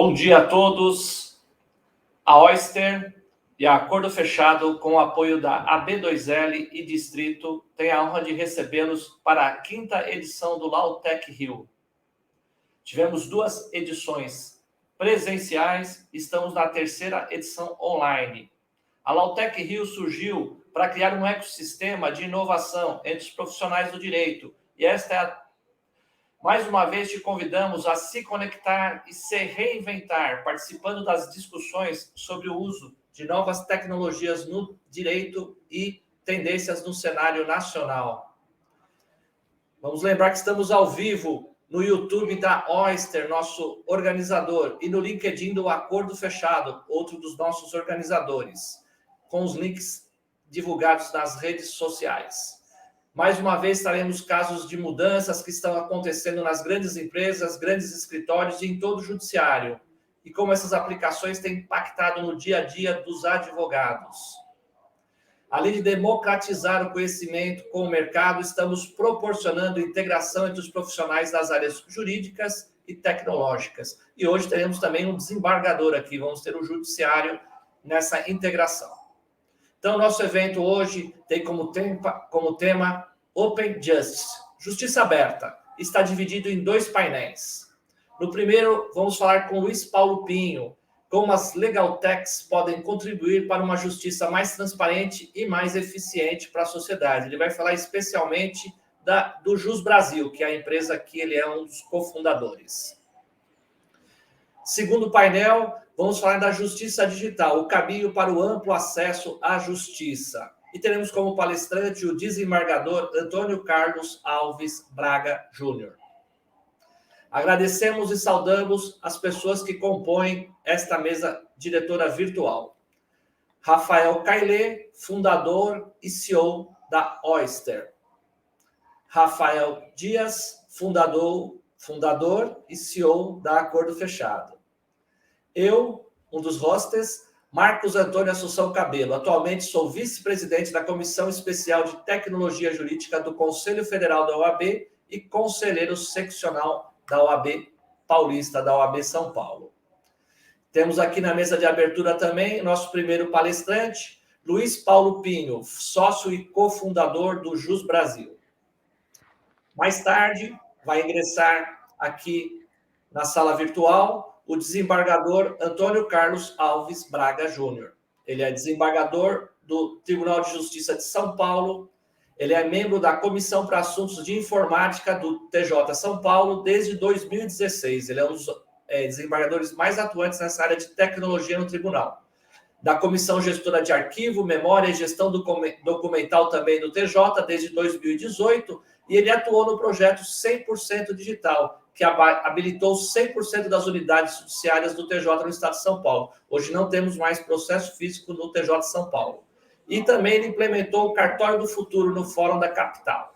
Bom dia a todos. A Oyster e a Acordo Fechado, com o apoio da AB2L e Distrito, tem a honra de recebê-los para a 5ª edição do Lautec Rio. Tivemos 2 edições presenciais, estamos na 3ª edição online. A Lautec Rio surgiu para criar um ecossistema de inovação entre os profissionais do direito, e esta é mais uma vez te convidamos a se conectar e se reinventar, participando das discussões sobre o uso de novas tecnologias no direito e tendências no cenário nacional. Vamos lembrar que estamos ao vivo no YouTube da Oyster, nosso organizador, e no LinkedIn do Acordo Fechado, outro dos nossos organizadores, com os links divulgados nas redes sociais. Mais uma vez, traremos casos de mudanças que estão acontecendo nas grandes empresas, grandes escritórios e em todo o judiciário, e como essas aplicações têm impactado no dia a dia dos advogados. Além de democratizar o conhecimento com o mercado, estamos proporcionando integração entre os profissionais das áreas jurídicas e tecnológicas. E hoje teremos também um desembargador aqui, vamos ter o judiciário nessa integração. Então, nosso evento hoje tem como tema Open Justice, Justiça Aberta. Está dividido em 2 painéis. No primeiro, vamos falar com Luiz Paulo Pinho, como as Legal Techs podem contribuir para uma justiça mais transparente e mais eficiente para a sociedade. Ele vai falar especialmente do Jus Brasil, que é a empresa que ele é um dos cofundadores. Segundo painel, vamos falar da justiça digital, o caminho para o amplo acesso à justiça. E teremos como palestrante o desembargador Antônio Carlos Alves Braga Júnior. Agradecemos e saudamos as pessoas que compõem esta mesa diretora virtual. Rafael Cailê, fundador e CEO da Oyster. Rafael Dias, fundador e CEO da Acordo Fechado. Eu, um dos hostes, Marcos Antônio Assunção Cabelo. Atualmente sou vice-presidente da Comissão Especial de Tecnologia Jurídica do Conselho Federal da OAB e conselheiro seccional da OAB Paulista, da OAB São Paulo. Temos aqui na mesa de abertura também nosso primeiro palestrante, Luiz Paulo Pinho, sócio e cofundador do Jus Brasil. Mais tarde, vai ingressar aqui na sala virtual o desembargador Antônio Carlos Alves Braga Júnior. Ele é desembargador do Tribunal de Justiça de São Paulo, ele é membro da Comissão para Assuntos de Informática do TJ São Paulo desde 2016. Ele é um dos desembargadores mais atuantes nessa área de tecnologia no tribunal. Da Comissão Gestora de Arquivo, Memória e Gestão Documental também do TJ desde 2018, e ele atuou no projeto 100% Digital, que habilitou 100% das unidades judiciárias do TJ no estado de São Paulo. Hoje não temos mais processo físico no TJ de São Paulo. E também ele implementou o Cartório do Futuro no Fórum da Capital.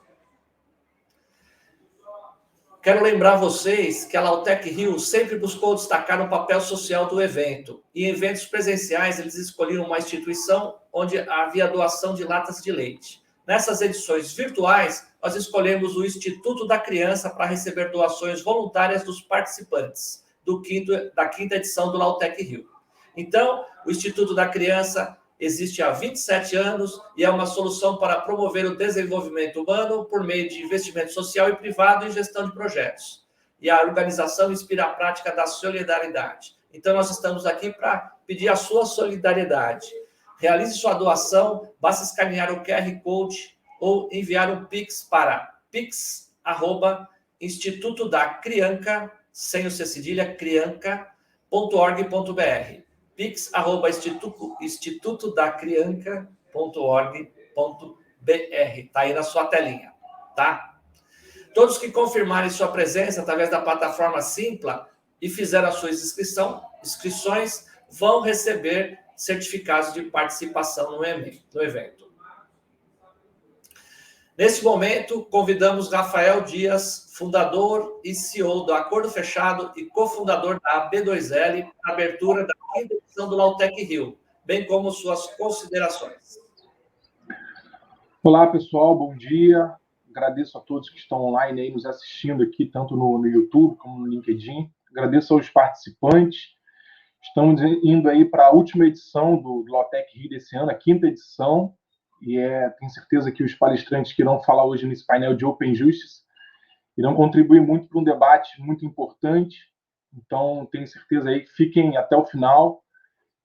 Quero lembrar vocês que a Lautec Rio sempre buscou destacar o papel social do evento. E em eventos presenciais, eles escolheram uma instituição onde havia doação de latas de leite. Nessas edições virtuais, nós escolhemos o Instituto da Criança para receber doações voluntárias dos participantes da 5ª edição do Lautec Rio. Então, o Instituto da Criança existe há 27 anos e é uma solução para promover o desenvolvimento humano por meio de investimento social e privado em gestão de projetos. E a organização inspira a prática da solidariedade. Então, nós estamos aqui para pedir a sua solidariedade. Realize sua doação, basta escanear o QR Code ou enviar um Pix para pix@institutodacrianca, sem o C cedilha, crianca.org.br. pix@institutodacrianca.org.br. Está aí na sua telinha, tá? Todos que confirmarem sua presença através da plataforma Simpla e fizeram as suas inscrições vão receber certificados de participação no evento. Neste momento, convidamos Rafael Dias, fundador e CEO do Acordo Fechado e cofundador da AB2L, para a abertura da 5ª edição do Lautec Rio, bem como suas considerações. Olá, pessoal, bom dia. Agradeço a todos que estão online aí nos assistindo aqui, tanto no YouTube como no LinkedIn. agradeço aos participantes. Estamos indo aí para a última edição do Lautec Rio desse ano, a 5ª edição, e tenho certeza que os palestrantes que irão falar hoje nesse painel de Open Justice irão contribuir muito para um debate muito importante. Então, tenho certeza aí que fiquem até o final,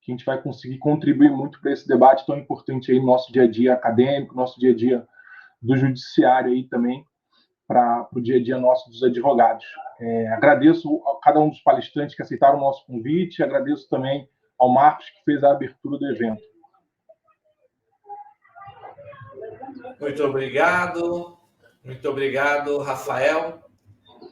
que a gente vai conseguir contribuir muito para esse debate tão importante aí no nosso dia a dia acadêmico, nosso dia a dia do judiciário aí também, para o dia a dia nosso dos advogados. Agradeço a cada um dos palestrantes que aceitaram o nosso convite, agradeço também ao Marcos, que fez a abertura do evento. Muito obrigado, Rafael.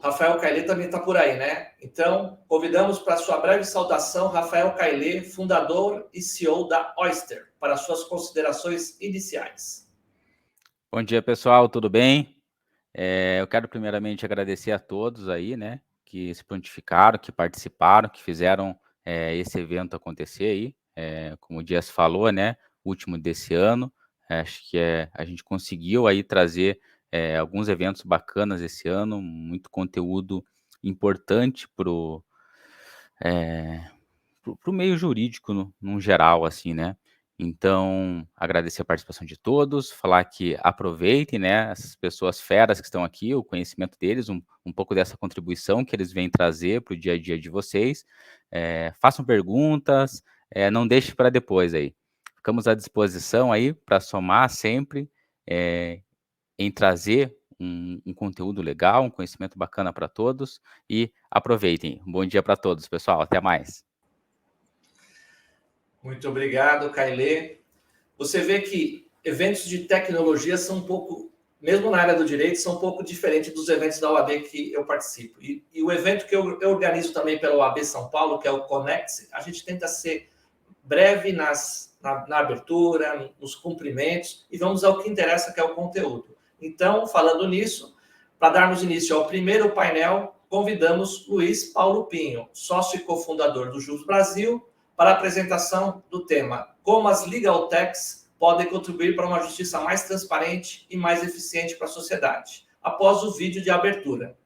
Rafael Caillet também está por aí, né? Então, convidamos para sua breve saudação, Rafael Caillet, fundador e CEO da Oyster, para suas considerações iniciais. Bom dia, pessoal, tudo bem? Eu quero primeiramente agradecer a todos aí, né, que se prontificaram, que participaram, que fizeram esse evento acontecer aí, como o Dias falou, né, último desse ano. Acho que a gente conseguiu aí trazer alguns eventos bacanas esse ano, muito conteúdo importante pro meio jurídico no geral, assim, né? Então, agradecer a participação de todos, falar que aproveitem, né, essas pessoas feras que estão aqui, o conhecimento deles, um pouco dessa contribuição que eles vêm trazer para o dia a dia de vocês. Façam perguntas, não deixe para depois aí. Ficamos à disposição aí para somar sempre em trazer um conteúdo legal, um conhecimento bacana para todos e aproveitem. Um bom dia para todos, pessoal. Até mais. Muito obrigado, Caillet. Você vê que eventos de tecnologia são um pouco, mesmo na área do direito, são um pouco diferentes dos eventos da OAB que eu participo. E o evento que eu organizo também pela OAB São Paulo, que é o Connect, a gente tenta ser breve na abertura, nos cumprimentos, e vamos ao que interessa, que é o conteúdo. Então, falando nisso, para darmos início ao primeiro painel, convidamos Luiz Paulo Pinho, sócio e cofundador do Jus Brasil, para a apresentação do tema Como as Legal Techs podem contribuir para uma justiça mais transparente e mais eficiente para a sociedade, após o vídeo de abertura.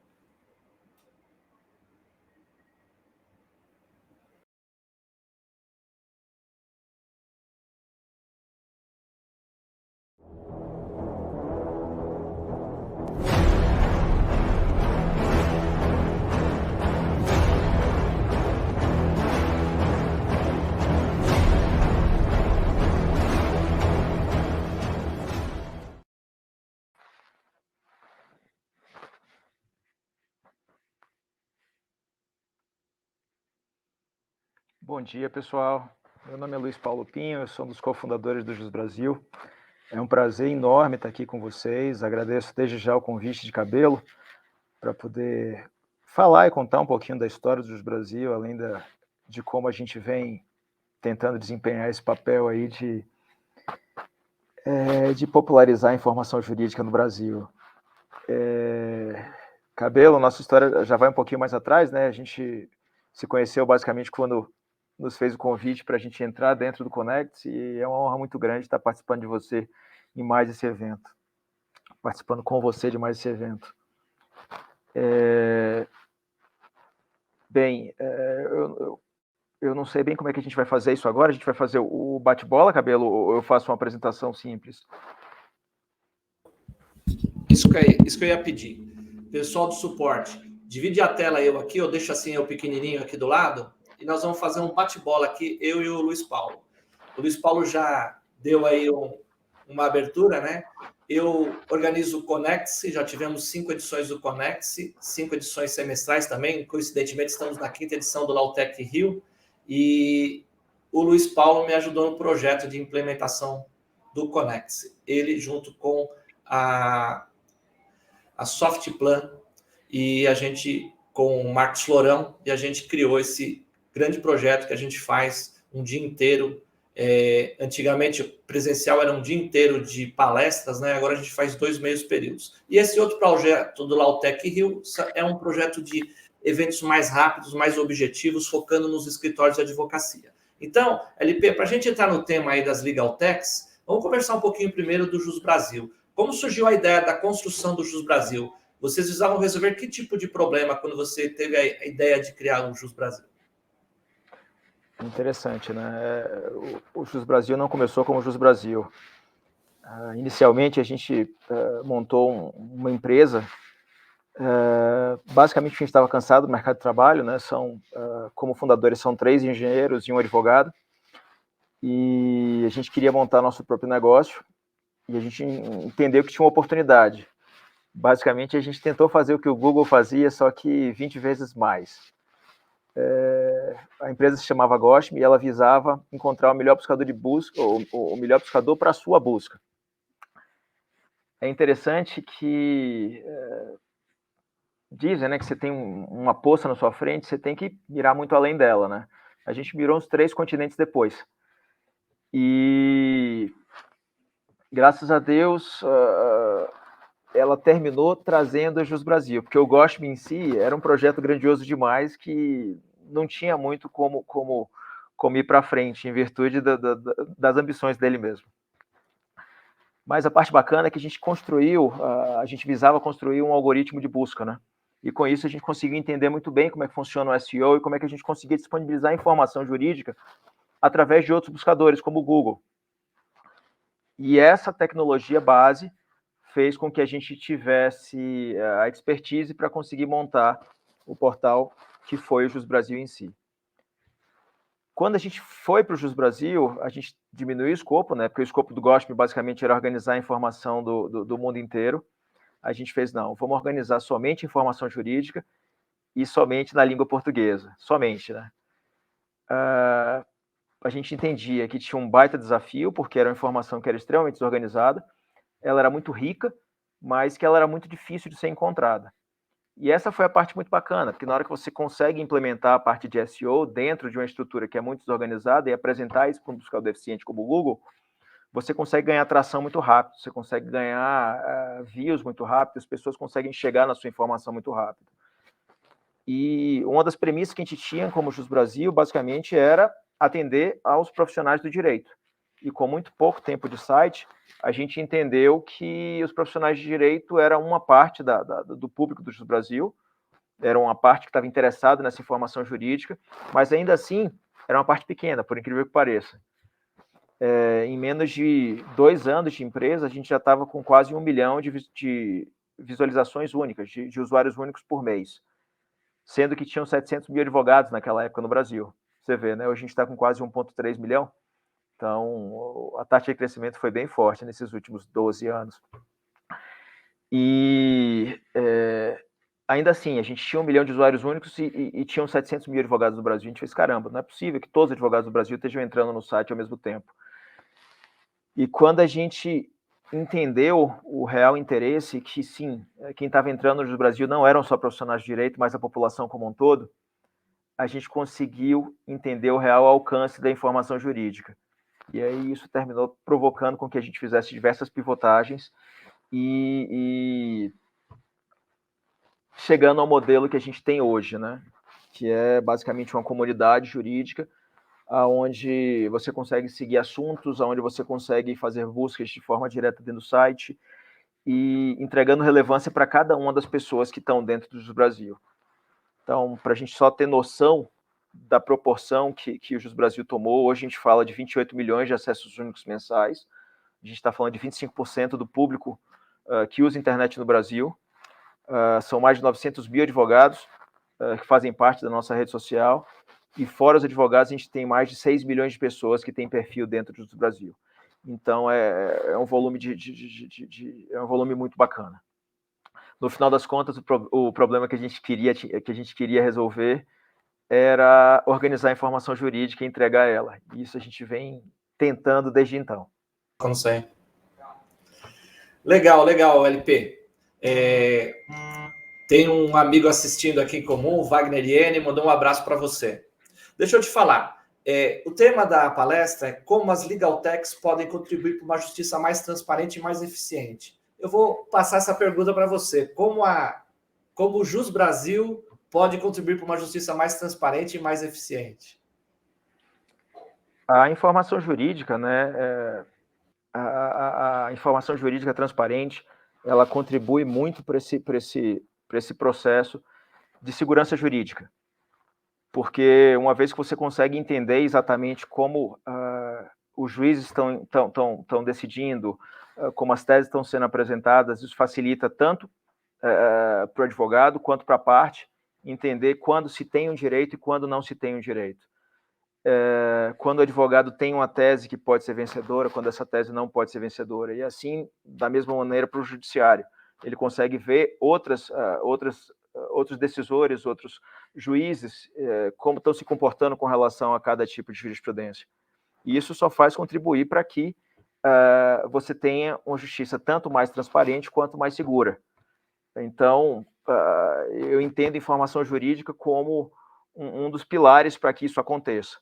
Bom dia, pessoal. Meu nome é Luiz Paulo Pinho, eu sou um dos cofundadores do Jus Brasil. É um prazer enorme estar aqui com vocês. Agradeço desde já o convite de Cabelo para poder falar e contar um pouquinho da história do Jus Brasil, além de como a gente vem tentando desempenhar esse papel aí de popularizar a informação jurídica no Brasil. Cabelo, nossa história já vai um pouquinho mais atrás, né? A gente se conheceu basicamente quando nos fez o convite para a gente entrar dentro do Connect, e é uma honra muito grande estar participando de você em mais esse evento, participando com você de mais esse evento. Eu não sei bem como é que a gente vai fazer isso agora. A gente vai fazer o bate-bola, Cabelo, ou eu faço uma apresentação simples? Isso que eu ia pedir. Pessoal do suporte, divide a tela eu aqui, eu deixo assim eu pequenininho aqui do lado, e nós vamos fazer um bate-bola aqui, eu e o Luiz Paulo. O Luiz Paulo já deu aí uma abertura, né? Eu organizo o Connect, já tivemos 5 edições do Connect, 5 edições semestrais também, coincidentemente estamos na 5ª edição do Lautec Rio, e o Luiz Paulo me ajudou no projeto de implementação do Connect. Ele junto com a Softplan e a gente com o Marcos Florão, e a gente criou esse grande projeto que a gente faz um dia inteiro. Antigamente, presencial era um dia inteiro de palestras, né? Agora a gente faz 2 meios períodos. E esse outro projeto do Lautec Rio é um projeto de eventos mais rápidos, mais objetivos, focando nos escritórios de advocacia. Então, LP, para a gente entrar no tema aí das Legal Techs, vamos conversar um pouquinho primeiro do Jus Brasil. Como surgiu a ideia da construção do Jus Brasil? vocês precisavam resolver que tipo de problema quando você teve a ideia de criar o Jus Brasil? Interessante, né? O Jus Brasil não começou como Jus Brasil. Inicialmente, a gente montou uma empresa. Basicamente, a gente estava cansado do mercado de trabalho, né? Como fundadores, são 3 engenheiros e um advogado. E a gente queria montar nosso próprio negócio. E a gente entendeu que tinha uma oportunidade. Basicamente, a gente tentou fazer o que o Google fazia, só que 20 vezes mais. A empresa se chamava Goshme e ela visava encontrar o melhor buscador de busca, ou o melhor buscador para a sua busca. É interessante que dizem, né, que você tem uma poça na sua frente, você tem que mirar muito além dela, né? A gente mirou uns 3 continentes depois. E graças a Deus, ela terminou trazendo a Jus Brasil, porque o Goshme em si era um projeto grandioso demais que não tinha muito como ir para frente, em virtude das ambições dele mesmo. Mas a parte bacana é que a gente visava construir um algoritmo de busca, né? E com isso a gente conseguiu entender muito bem como é que funciona o SEO e como é que a gente conseguia disponibilizar informação jurídica através de outros buscadores, como o Google. E essa tecnologia base fez com que a gente tivesse a expertise para conseguir montar o portal que foi o Jus Brasil em si. Quando a gente foi para o Jus Brasil, a gente diminuiu o escopo, né? Porque o escopo do Goshme basicamente era organizar a informação do mundo inteiro. A gente fez, não, vamos organizar somente informação jurídica e somente na língua portuguesa. Somente, né? A gente entendia que tinha um baita desafio, porque era uma informação que era extremamente desorganizada, ela era muito rica, mas que ela era muito difícil de ser encontrada. E essa foi a parte muito bacana, porque na hora que você consegue implementar a parte de SEO dentro de uma estrutura que é muito desorganizada e apresentar isso para um buscador eficiente como o Google, você consegue ganhar atração muito rápido, você consegue ganhar views muito rápido, as pessoas conseguem chegar na sua informação muito rápido. E uma das premissas que a gente tinha como Jus Brasil, basicamente, era atender aos profissionais do direito. E com muito pouco tempo de site, a gente entendeu que os profissionais de direito eram uma parte do público do Jus Brasil, era uma parte que estava interessada nessa informação jurídica, mas ainda assim era uma parte pequena, por incrível que pareça. Em menos de 2 anos de empresa, a gente já estava com quase 1 milhão de visualizações únicas, de usuários únicos por mês, sendo que tinham 700 mil advogados naquela época no Brasil. Você vê, né? Hoje a gente está com quase 1,3 milhão. Então, a taxa de crescimento foi bem forte nesses últimos 12 anos. E ainda assim, a gente tinha 1 milhão de usuários únicos e tinham 700 mil advogados no Brasil. A gente fez, caramba, não é possível que todos os advogados do Brasil estejam entrando no site ao mesmo tempo. E quando a gente entendeu o real interesse, que sim, quem estava entrando no Brasil não eram só profissionais de direito, mas a população como um todo, a gente conseguiu entender o real alcance da informação jurídica. E aí isso terminou provocando com que a gente fizesse diversas pivotagens e chegando ao modelo que a gente tem hoje, né? Que é basicamente uma comunidade jurídica onde você consegue seguir assuntos, onde você consegue fazer buscas de forma direta dentro do site e entregando relevância para cada uma das pessoas que estão dentro do Jus Brasil. Então, para a gente só ter noção da proporção que o Jus Brasil tomou, hoje a gente fala de 28 milhões de acessos únicos mensais, a gente está falando de 25% do público que usa internet no Brasil, são mais de 900 mil advogados que fazem parte da nossa rede social, e fora os advogados, a gente tem mais de 6 milhões de pessoas que têm perfil dentro do Brasil. Então, é um volume é um volume muito bacana. No final das contas, o problema que a gente queria resolver era organizar a informação jurídica e entregar ela. Isso a gente vem tentando desde então. Como sempre. Legal, LP. Tem um amigo assistindo aqui em comum, o Wagner Iene, mandou um abraço para você. Deixa eu te falar. O tema da palestra é como as legal techs podem contribuir para uma justiça mais transparente e mais eficiente. Eu vou passar essa pergunta para você. Como o Jus Brasil pode contribuir para uma justiça mais transparente e mais eficiente? A informação jurídica, né? A informação jurídica transparente, ela contribui muito para esse processo de segurança jurídica. Porque uma vez que você consegue entender exatamente como os juízes estão decidindo, como as teses estão sendo apresentadas, isso facilita tanto para o advogado quanto para a parte entender quando se tem um direito e quando não se tem um direito. Quando o advogado tem uma tese que pode ser vencedora, quando essa tese não pode ser vencedora. E assim, da mesma maneira, para o judiciário. Ele consegue ver outros decisores, outros juízes, como estão se comportando com relação a cada tipo de jurisprudência. E isso só faz contribuir para que você tenha uma justiça tanto mais transparente quanto mais segura. Então, eu entendo a informação jurídica como um dos pilares para que isso aconteça.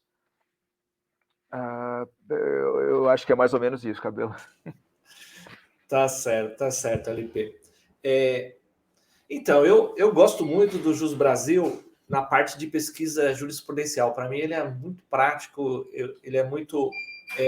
Eu acho que é mais ou menos isso, Cabelo. Tá certo, LP. Então, eu gosto muito do Jus Brasil na parte de pesquisa jurisprudencial. Para mim, ele é muito prático, ele é muito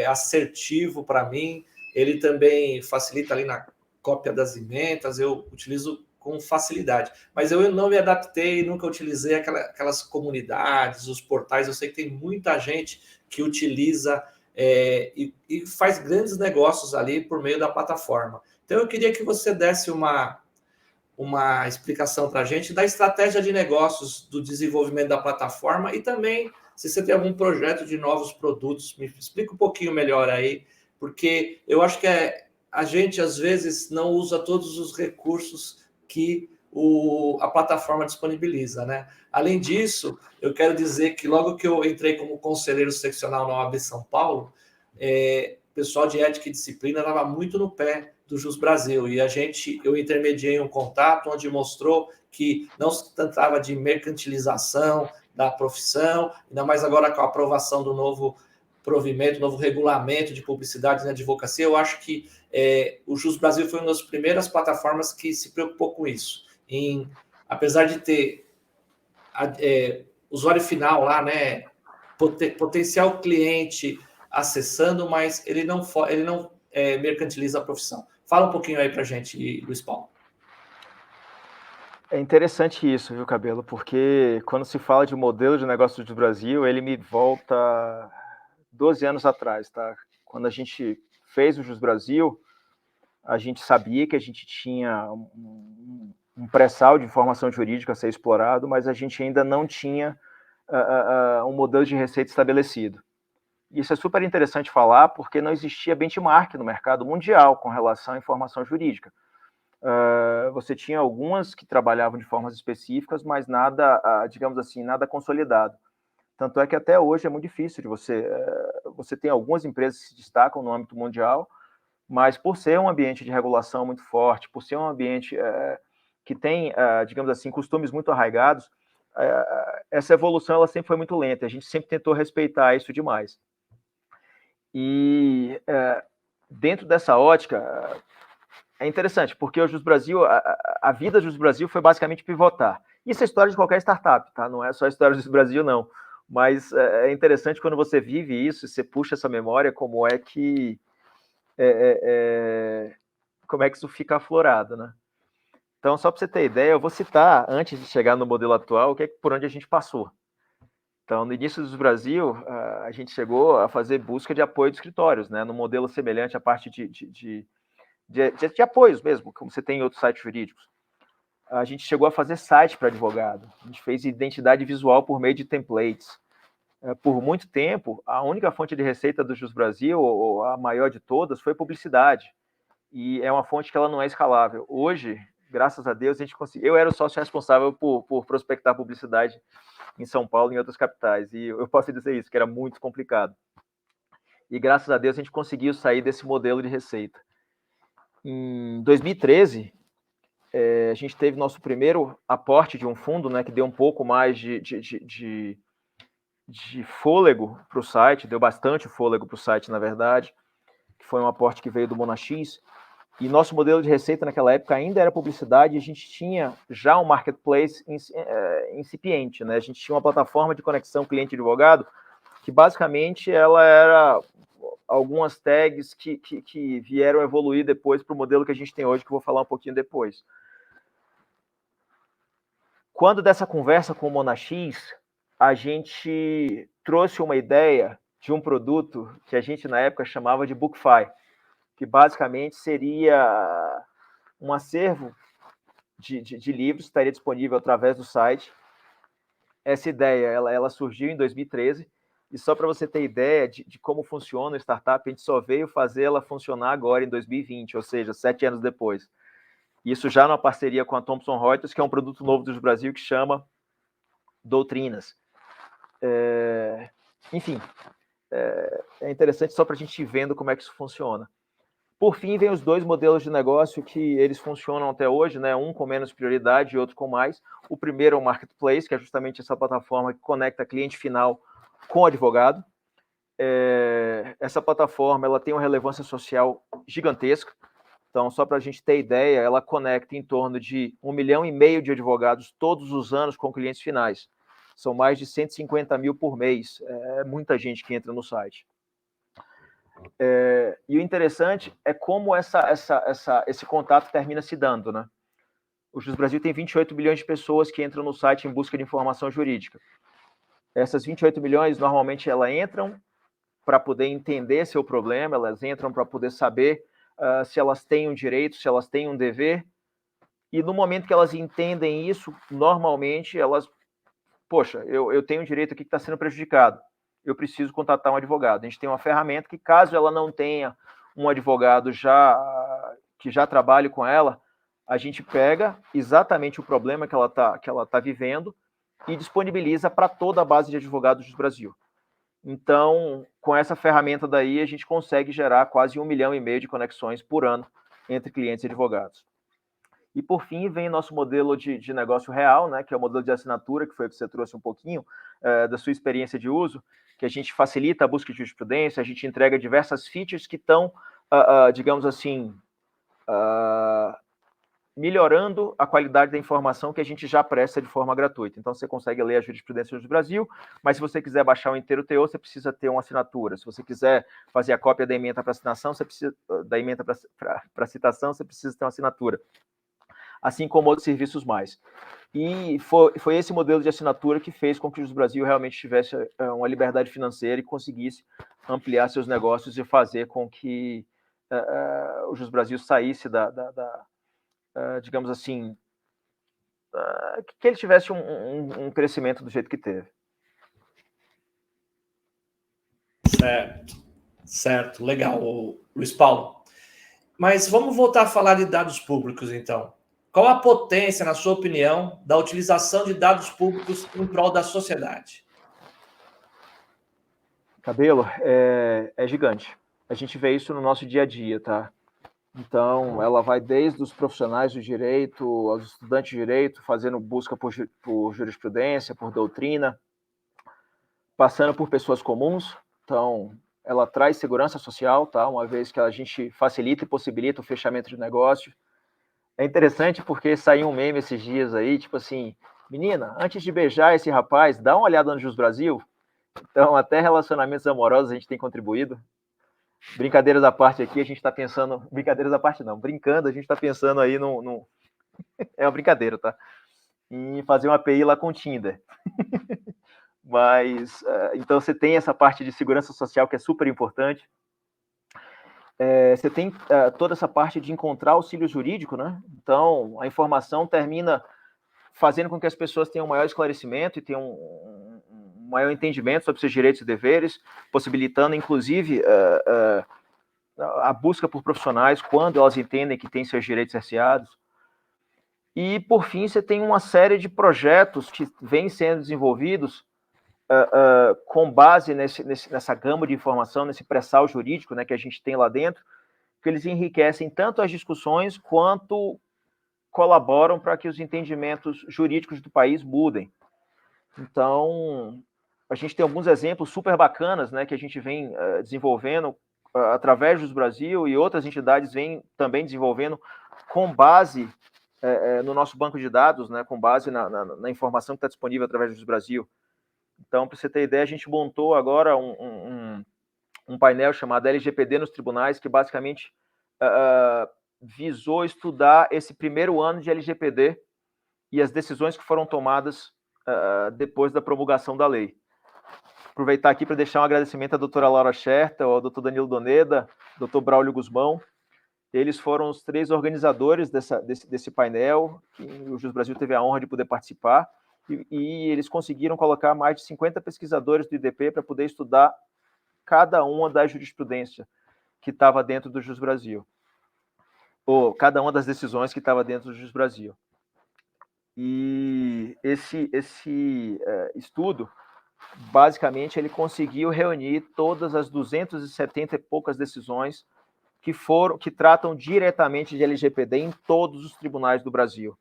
assertivo para mim. Ele também facilita ali na cópia das emendas, eu utilizo com facilidade. Mas eu não me adaptei, nunca utilizei aquelas comunidades, os portais. Eu sei que tem muita gente que utiliza e faz grandes negócios ali por meio da plataforma. Então, eu queria que você desse uma explicação para a gente da estratégia de negócios do desenvolvimento da plataforma e também se você tem algum projeto de novos produtos. Me explica um pouquinho melhor aí, porque eu acho que a gente, às vezes, não usa todos os recursos que a plataforma disponibiliza, né? Além disso, eu quero dizer que logo que eu entrei como conselheiro seccional na OAB São Paulo, o pessoal de ética e disciplina estava muito no pé do Jus Brasil, e eu intermediei um contato onde mostrou que não se tratava de mercantilização da profissão, ainda mais agora com a aprovação do novo provimento, novo regulamento de publicidade na advocacia. Eu acho que o Jus Brasil foi uma das primeiras plataformas que se preocupou com isso. Apesar de ter usuário final lá, né, potencial cliente acessando, mas ele não mercantiliza a profissão. Fala um pouquinho aí para a gente, Luiz Paulo. É interessante isso, viu, Cabelo? Porque quando se fala de modelo de negócio do Brasil, ele me volta 12 anos atrás, tá? Quando a gente fez o Jus Brasil, a gente sabia que a gente tinha um pré-sal de informação jurídica a ser explorado, mas a gente ainda não tinha um modelo de receita estabelecido. Isso é super interessante falar, porque não existia benchmark no mercado mundial com relação à informação jurídica. Você tinha algumas que trabalhavam de formas específicas, mas nada, digamos assim, nada consolidado. Tanto é que até hoje é muito difícil de você tem algumas empresas que se destacam no âmbito mundial, mas por ser um ambiente de regulação muito forte, por ser um ambiente que tem, digamos assim, costumes muito arraigados, essa evolução ela sempre foi muito lenta. A gente sempre tentou respeitar isso demais. E dentro dessa ótica, é interessante, porque o Jus Brasil, a vida do Jus Brasil foi basicamente pivotar. Isso é história de qualquer startup, tá? Não é só a história do Jus Brasil, não. Mas é interessante quando você vive isso, você puxa essa memória, como é que isso fica aflorado, né? Então, só para você ter ideia, eu vou citar, antes de chegar no modelo atual, por onde a gente passou. Então, no início do Brasil, a gente chegou a fazer busca de apoio de escritórios, né? No modelo semelhante à parte de apoios mesmo, como você tem em outros sites jurídicos. A gente chegou a fazer site para advogado. A gente fez identidade visual por meio de templates. Por muito tempo, a única fonte de receita do Jus Brasil, ou a maior de todas, foi publicidade. E é uma fonte que ela não é escalável. Hoje, graças a Deus, a gente conseguiu. Eu era o sócio responsável por prospectar publicidade em São Paulo e em outras capitais. E eu posso dizer isso, que era muito complicado. E graças a Deus a gente conseguiu sair desse modelo de receita. Em 2013, a gente teve nosso primeiro aporte de um fundo, né, que deu um pouco mais de fôlego para o site, deu bastante fôlego para o site, na verdade, que foi um aporte que veio do Monax. E nosso modelo de receita naquela época ainda era publicidade, e a gente tinha já um marketplace incipiente, né? A gente tinha uma plataforma de conexão cliente-advogado que basicamente ela era algumas tags que vieram evoluir depois para o modelo que a gente tem hoje, que eu vou falar um pouquinho depois. Quando dessa conversa com o Monax, a gente trouxe uma ideia de um produto que a gente na época chamava de BookFi, que basicamente seria um acervo de livros que estaria disponível através do site. Essa ideia ela surgiu em 2013, e só para você ter ideia de como funciona a startup, a gente só veio fazer ela funcionar agora em 2020, ou seja, 7 anos depois. Isso já numa parceria com a Thomson Reuters, que é um produto novo do Brasil que chama Doutrinas. Enfim, é interessante só para a gente ir vendo como é que isso funciona. Por fim, vem os 2 modelos de negócio que eles funcionam até hoje, né? Um com menos prioridade e outro com mais. O primeiro é o Marketplace, que é justamente essa plataforma que conecta cliente final com advogado. Essa plataforma ela tem uma relevância social gigantesca. Então, só para a gente ter ideia, ela conecta em torno de 1,5 milhão de advogados todos os anos com clientes finais. São mais de 150 mil por mês. É muita gente que entra no site. E o interessante é como esse contato termina se dando, né? O Jus Brasil tem 28 milhões de pessoas que entram no site em busca de informação jurídica. Essas 28 milhões, normalmente, elas entram para poder entender seu problema, elas entram para poder saber se elas têm um direito, se elas têm um dever, e no momento que elas entendem isso, normalmente elas, poxa, eu tenho um direito aqui que está sendo prejudicado, eu preciso contratar um advogado. A gente tem uma ferramenta que, caso ela não tenha um advogado que já trabalhe com ela, a gente pega exatamente o problema que ela tá vivendo e disponibiliza para toda a base de advogados do Brasil. Então, com essa ferramenta daí, a gente consegue gerar quase 1,5 milhão de conexões por ano entre clientes e advogados. E, por fim, vem nosso modelo de negócio real, né, que é o modelo de assinatura, que foi o que você trouxe um pouquinho da sua experiência de uso, que a gente facilita a busca de jurisprudência, a gente entrega diversas features que estão, digamos assim, melhorando a qualidade da informação que a gente já presta de forma gratuita. Então, você consegue ler a jurisprudência do Brasil, mas se você quiser baixar o inteiro teor, você precisa ter uma assinatura. Se você quiser fazer a cópia da ementa para citação, você precisa ter uma assinatura. Assim como outros serviços mais. E foi esse modelo de assinatura que fez com que o Jus Brasil realmente tivesse uma liberdade financeira e conseguisse ampliar seus negócios e fazer com que o Jus Brasil saísse digamos assim, que ele tivesse um crescimento do jeito que teve. Certo, legal, Luiz Paulo. Mas vamos voltar a falar de dados públicos, então. Qual a potência, na sua opinião, da utilização de dados públicos em prol da sociedade? Cabelo, é gigante. A gente vê isso no nosso dia a dia, tá? Então, ela vai desde os profissionais do direito, aos estudantes de direito, fazendo busca por jurisprudência, por doutrina, passando por pessoas comuns. Então, ela traz segurança social, tá? Uma vez que a gente facilita e possibilita o fechamento de negócio. É interessante porque saiu um meme esses dias aí, tipo assim, menina, antes de beijar esse rapaz, dá uma olhada no Jus Brasil. Então, até relacionamentos amorosos a gente tem contribuído. Brincadeiras à parte aqui, a gente está pensando... Brincadeiras à parte não, brincando, a gente está pensando aí no... É uma brincadeira, tá? Em fazer uma API lá com o Tinder. Mas, então, você tem essa parte de segurança social que é super importante. Você tem toda essa parte de encontrar auxílio jurídico, né? Então, a informação termina fazendo com que as pessoas tenham um maior esclarecimento e tenham um maior entendimento sobre seus direitos e deveres, possibilitando, inclusive, a busca por profissionais quando elas entendem que têm seus direitos cerceados. E, por fim, você tem uma série de projetos que vêm sendo desenvolvidos com base nessa gama de informação, nesse pré-sal jurídico, né, que a gente tem lá dentro, que eles enriquecem tanto as discussões quanto colaboram para que os entendimentos jurídicos do país mudem. Então, a gente tem alguns exemplos super bacanas, né, que a gente vem desenvolvendo através do Brasil, e outras entidades vêm também desenvolvendo com base no nosso banco de dados, né, com base na informação que está disponível através do Brasil. Então, para você ter ideia, a gente montou agora um um painel chamado LGPD nos tribunais, que basicamente visou estudar esse primeiro ano de LGPD e as decisões que foram tomadas depois da promulgação da lei. Aproveitar aqui para deixar um agradecimento à doutora Laura Scherta, ao doutor Danilo Doneda, doutor Braulio Guzmão. Eles foram os 3 organizadores desse painel, que o Jus Brasil teve a honra de poder participar, e eles conseguiram colocar mais de 50 pesquisadores do IDP para poder estudar cada uma da jurisprudência que estava dentro do Jus Brasil, ou cada uma das decisões que estava dentro do Jus Brasil. E esse estudo, basicamente, ele conseguiu reunir todas as 270 e poucas decisões que tratam diretamente de LGPD em todos os tribunais do Brasil.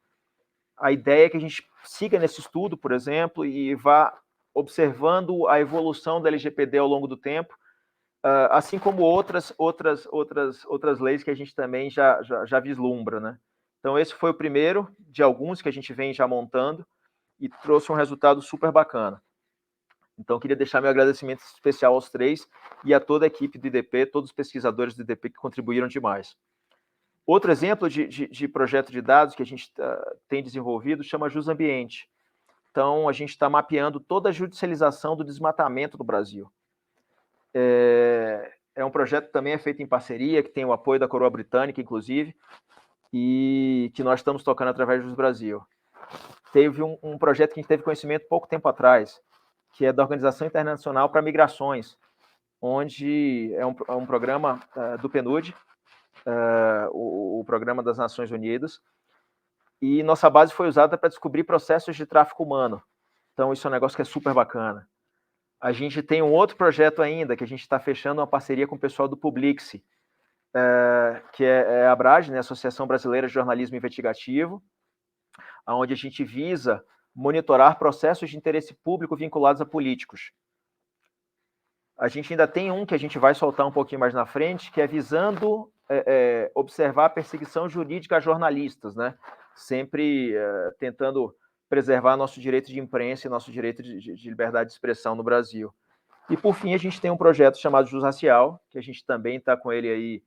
A ideia é que a gente siga nesse estudo, por exemplo, e vá observando a evolução da LGPD ao longo do tempo, assim como outras leis que a gente também já vislumbra, né? Então, esse foi o primeiro de alguns que a gente vem já montando e trouxe um resultado super bacana. Então, queria deixar meu agradecimento especial aos 3 e a toda a equipe do IDP, todos os pesquisadores do IDP que contribuíram demais. Outro exemplo de projeto de dados que a gente tem desenvolvido chama Jus Ambiente. Então, a gente está mapeando toda a judicialização do desmatamento no Brasil. É um projeto que também é feito em parceria, que tem o apoio da Coroa Britânica, inclusive, e que nós estamos tocando através do Jus Brasil. Teve um projeto que a gente teve conhecimento pouco tempo atrás, que é da Organização Internacional para Migrações, onde é um programa do PNUD, o Programa das Nações Unidas, e nossa base foi usada para descobrir processos de tráfico humano. Então, isso é um negócio que é super bacana. A gente tem um outro projeto ainda, que a gente está fechando uma parceria com o pessoal do Publixi, que é a ABRAGE, né, Associação Brasileira de Jornalismo Investigativo, onde a gente visa monitorar processos de interesse público vinculados a políticos. A gente ainda tem um que a gente vai soltar um pouquinho mais na frente, que é visando observar a perseguição jurídica a jornalistas, né? Sempre tentando preservar nosso direito de imprensa e nosso direito de liberdade de expressão no Brasil. E, por fim, a gente tem um projeto chamado Jus Racial, que a gente também está com ele aí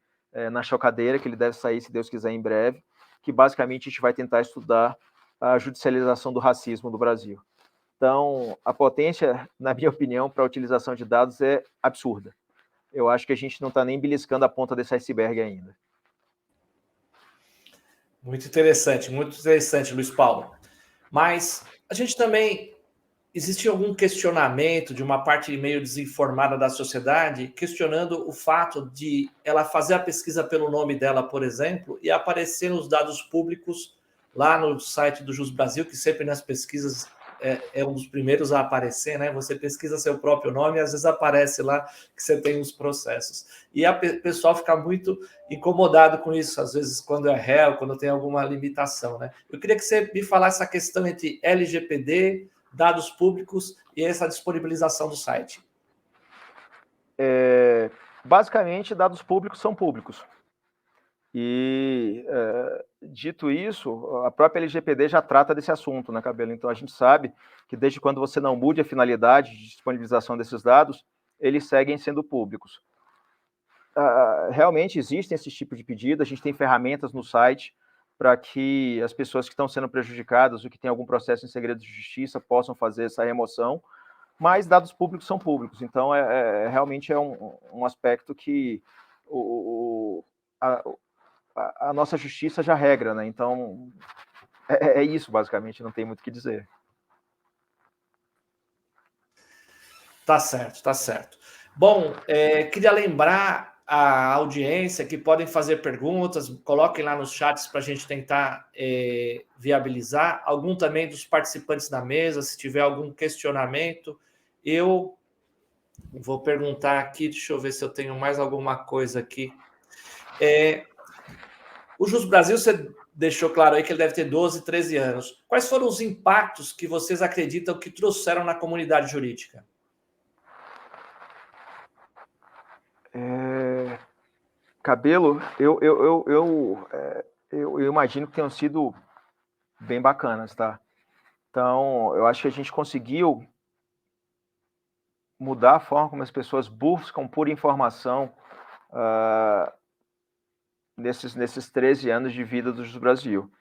na chocadeira, que ele deve sair, se Deus quiser, em breve, que basicamente a gente vai tentar estudar a judicialização do racismo no Brasil. Então, a potência, na minha opinião, para a utilização de dados é absurda. Eu acho que a gente não está nem beliscando a ponta desse iceberg ainda. Muito interessante, Luiz Paulo. Mas a gente também... Existe algum questionamento de uma parte meio desinformada da sociedade questionando o fato de ela fazer a pesquisa pelo nome dela, por exemplo, e aparecer nos dados públicos lá no site do Jus Brasil, que sempre nas pesquisas é um dos primeiros a aparecer, né? Você pesquisa seu próprio nome e às vezes aparece lá que você tem os processos. E o pessoal fica muito incomodado com isso, às vezes quando é réu, quando tem alguma limitação, né? Eu queria que você me falasse essa questão entre LGPD, dados públicos e essa disponibilização do site. Basicamente, dados públicos são públicos. E, dito isso, a própria LGPD já trata desse assunto, né, Cabelo? Então, a gente sabe que desde quando você não mude a finalidade de disponibilização desses dados, eles seguem sendo públicos. Realmente existem esse tipo de pedido, a gente tem ferramentas no site para que as pessoas que estão sendo prejudicadas ou que têm algum processo em segredo de justiça possam fazer essa remoção, mas dados públicos são públicos, então realmente é um aspecto que a nossa justiça já regra, né? Então é isso, basicamente, não tem muito o que dizer. Tá certo. Bom, queria lembrar a audiência que podem fazer perguntas, coloquem lá nos chats para a gente tentar viabilizar. Algum também dos participantes da mesa, se tiver algum questionamento, eu vou perguntar aqui, deixa eu ver se eu tenho mais alguma coisa aqui. O Jus Brasil, você deixou claro aí que ele deve ter 12, 13 anos. Quais foram os impactos que vocês acreditam que trouxeram na comunidade jurídica? Cabelo, eu imagino que tenham sido bem bacanas, tá? Então, eu acho que a gente conseguiu mudar a forma como as pessoas buscam por informação nesses 13 anos de vida do Jus Brasil.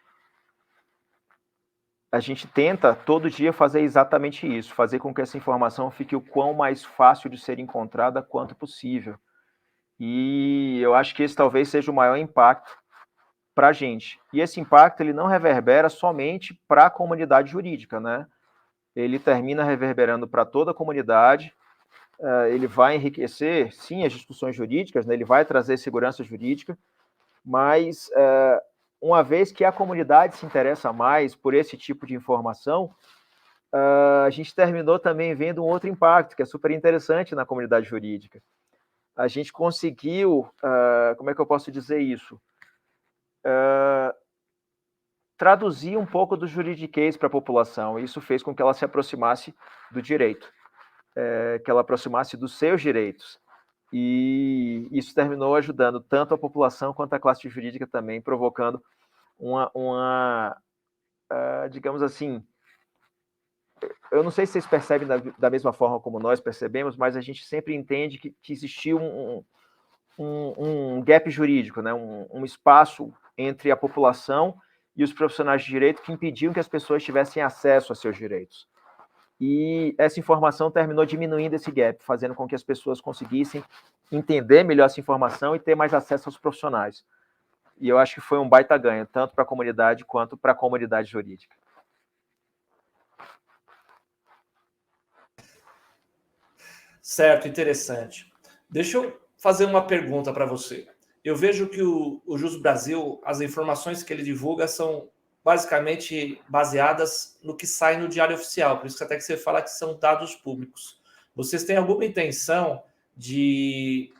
A gente tenta todo dia fazer exatamente isso, fazer com que essa informação fique o quão mais fácil de ser encontrada quanto possível. E eu acho que esse talvez seja o maior impacto para a gente. E esse impacto ele não reverbera somente para a comunidade jurídica, né? Ele termina reverberando para toda a comunidade. Ele vai enriquecer, sim, as discussões jurídicas, né? Ele vai trazer segurança jurídica, mas uma vez que a comunidade se interessa mais por esse tipo de informação, a gente terminou também vendo um outro impacto, que é super interessante na comunidade jurídica. A gente conseguiu, como é que eu posso dizer isso? Traduzir um pouco do juridiquês para a população, e isso fez com que ela se aproximasse do direito, que ela aproximasse dos seus direitos. E isso terminou ajudando tanto a população quanto a classe jurídica também, provocando digamos assim, eu não sei se vocês percebem da mesma forma como nós percebemos, mas a gente sempre entende que existiu um gap jurídico, né? um espaço entre a população e os profissionais de direito que impediam que as pessoas tivessem acesso a seus direitos. E essa informação terminou diminuindo esse gap, fazendo com que as pessoas conseguissem entender melhor essa informação e ter mais acesso aos profissionais. E eu acho que foi um baita ganho, tanto para a comunidade quanto para a comunidade jurídica. Certo, interessante. Deixa eu fazer uma pergunta para você. Eu vejo que o Jus Brasil, as informações que ele divulga são basicamente baseadas no que sai no Diário Oficial, por isso até que você fala que são dados públicos. Vocês têm alguma intenção de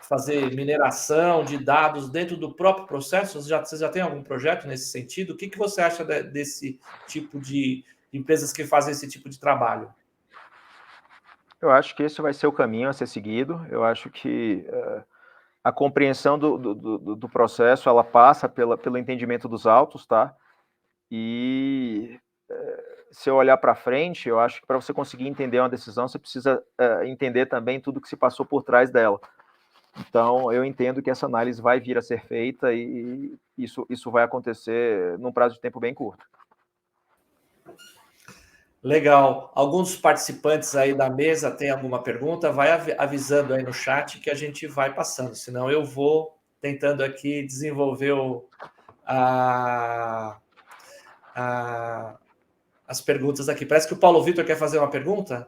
fazer mineração de dados dentro do próprio processo? Você já tem algum projeto nesse sentido? O que você acha desse tipo de empresas que fazem esse tipo de trabalho? Eu acho que esse vai ser o caminho a ser seguido. Eu acho que a compreensão do processo, ela passa pelo entendimento dos autos, tá? E se eu olhar para frente, eu acho que para você conseguir entender uma decisão, você precisa entender também tudo que se passou por trás dela. Então, eu entendo que essa análise vai vir a ser feita e isso vai acontecer num prazo de tempo bem curto. Legal. Alguns participantes aí da mesa têm alguma pergunta? Vai avisando aí no chat que a gente vai passando, senão eu vou tentando aqui desenvolver as perguntas aqui. Parece que o Paulo Vitor quer fazer uma pergunta.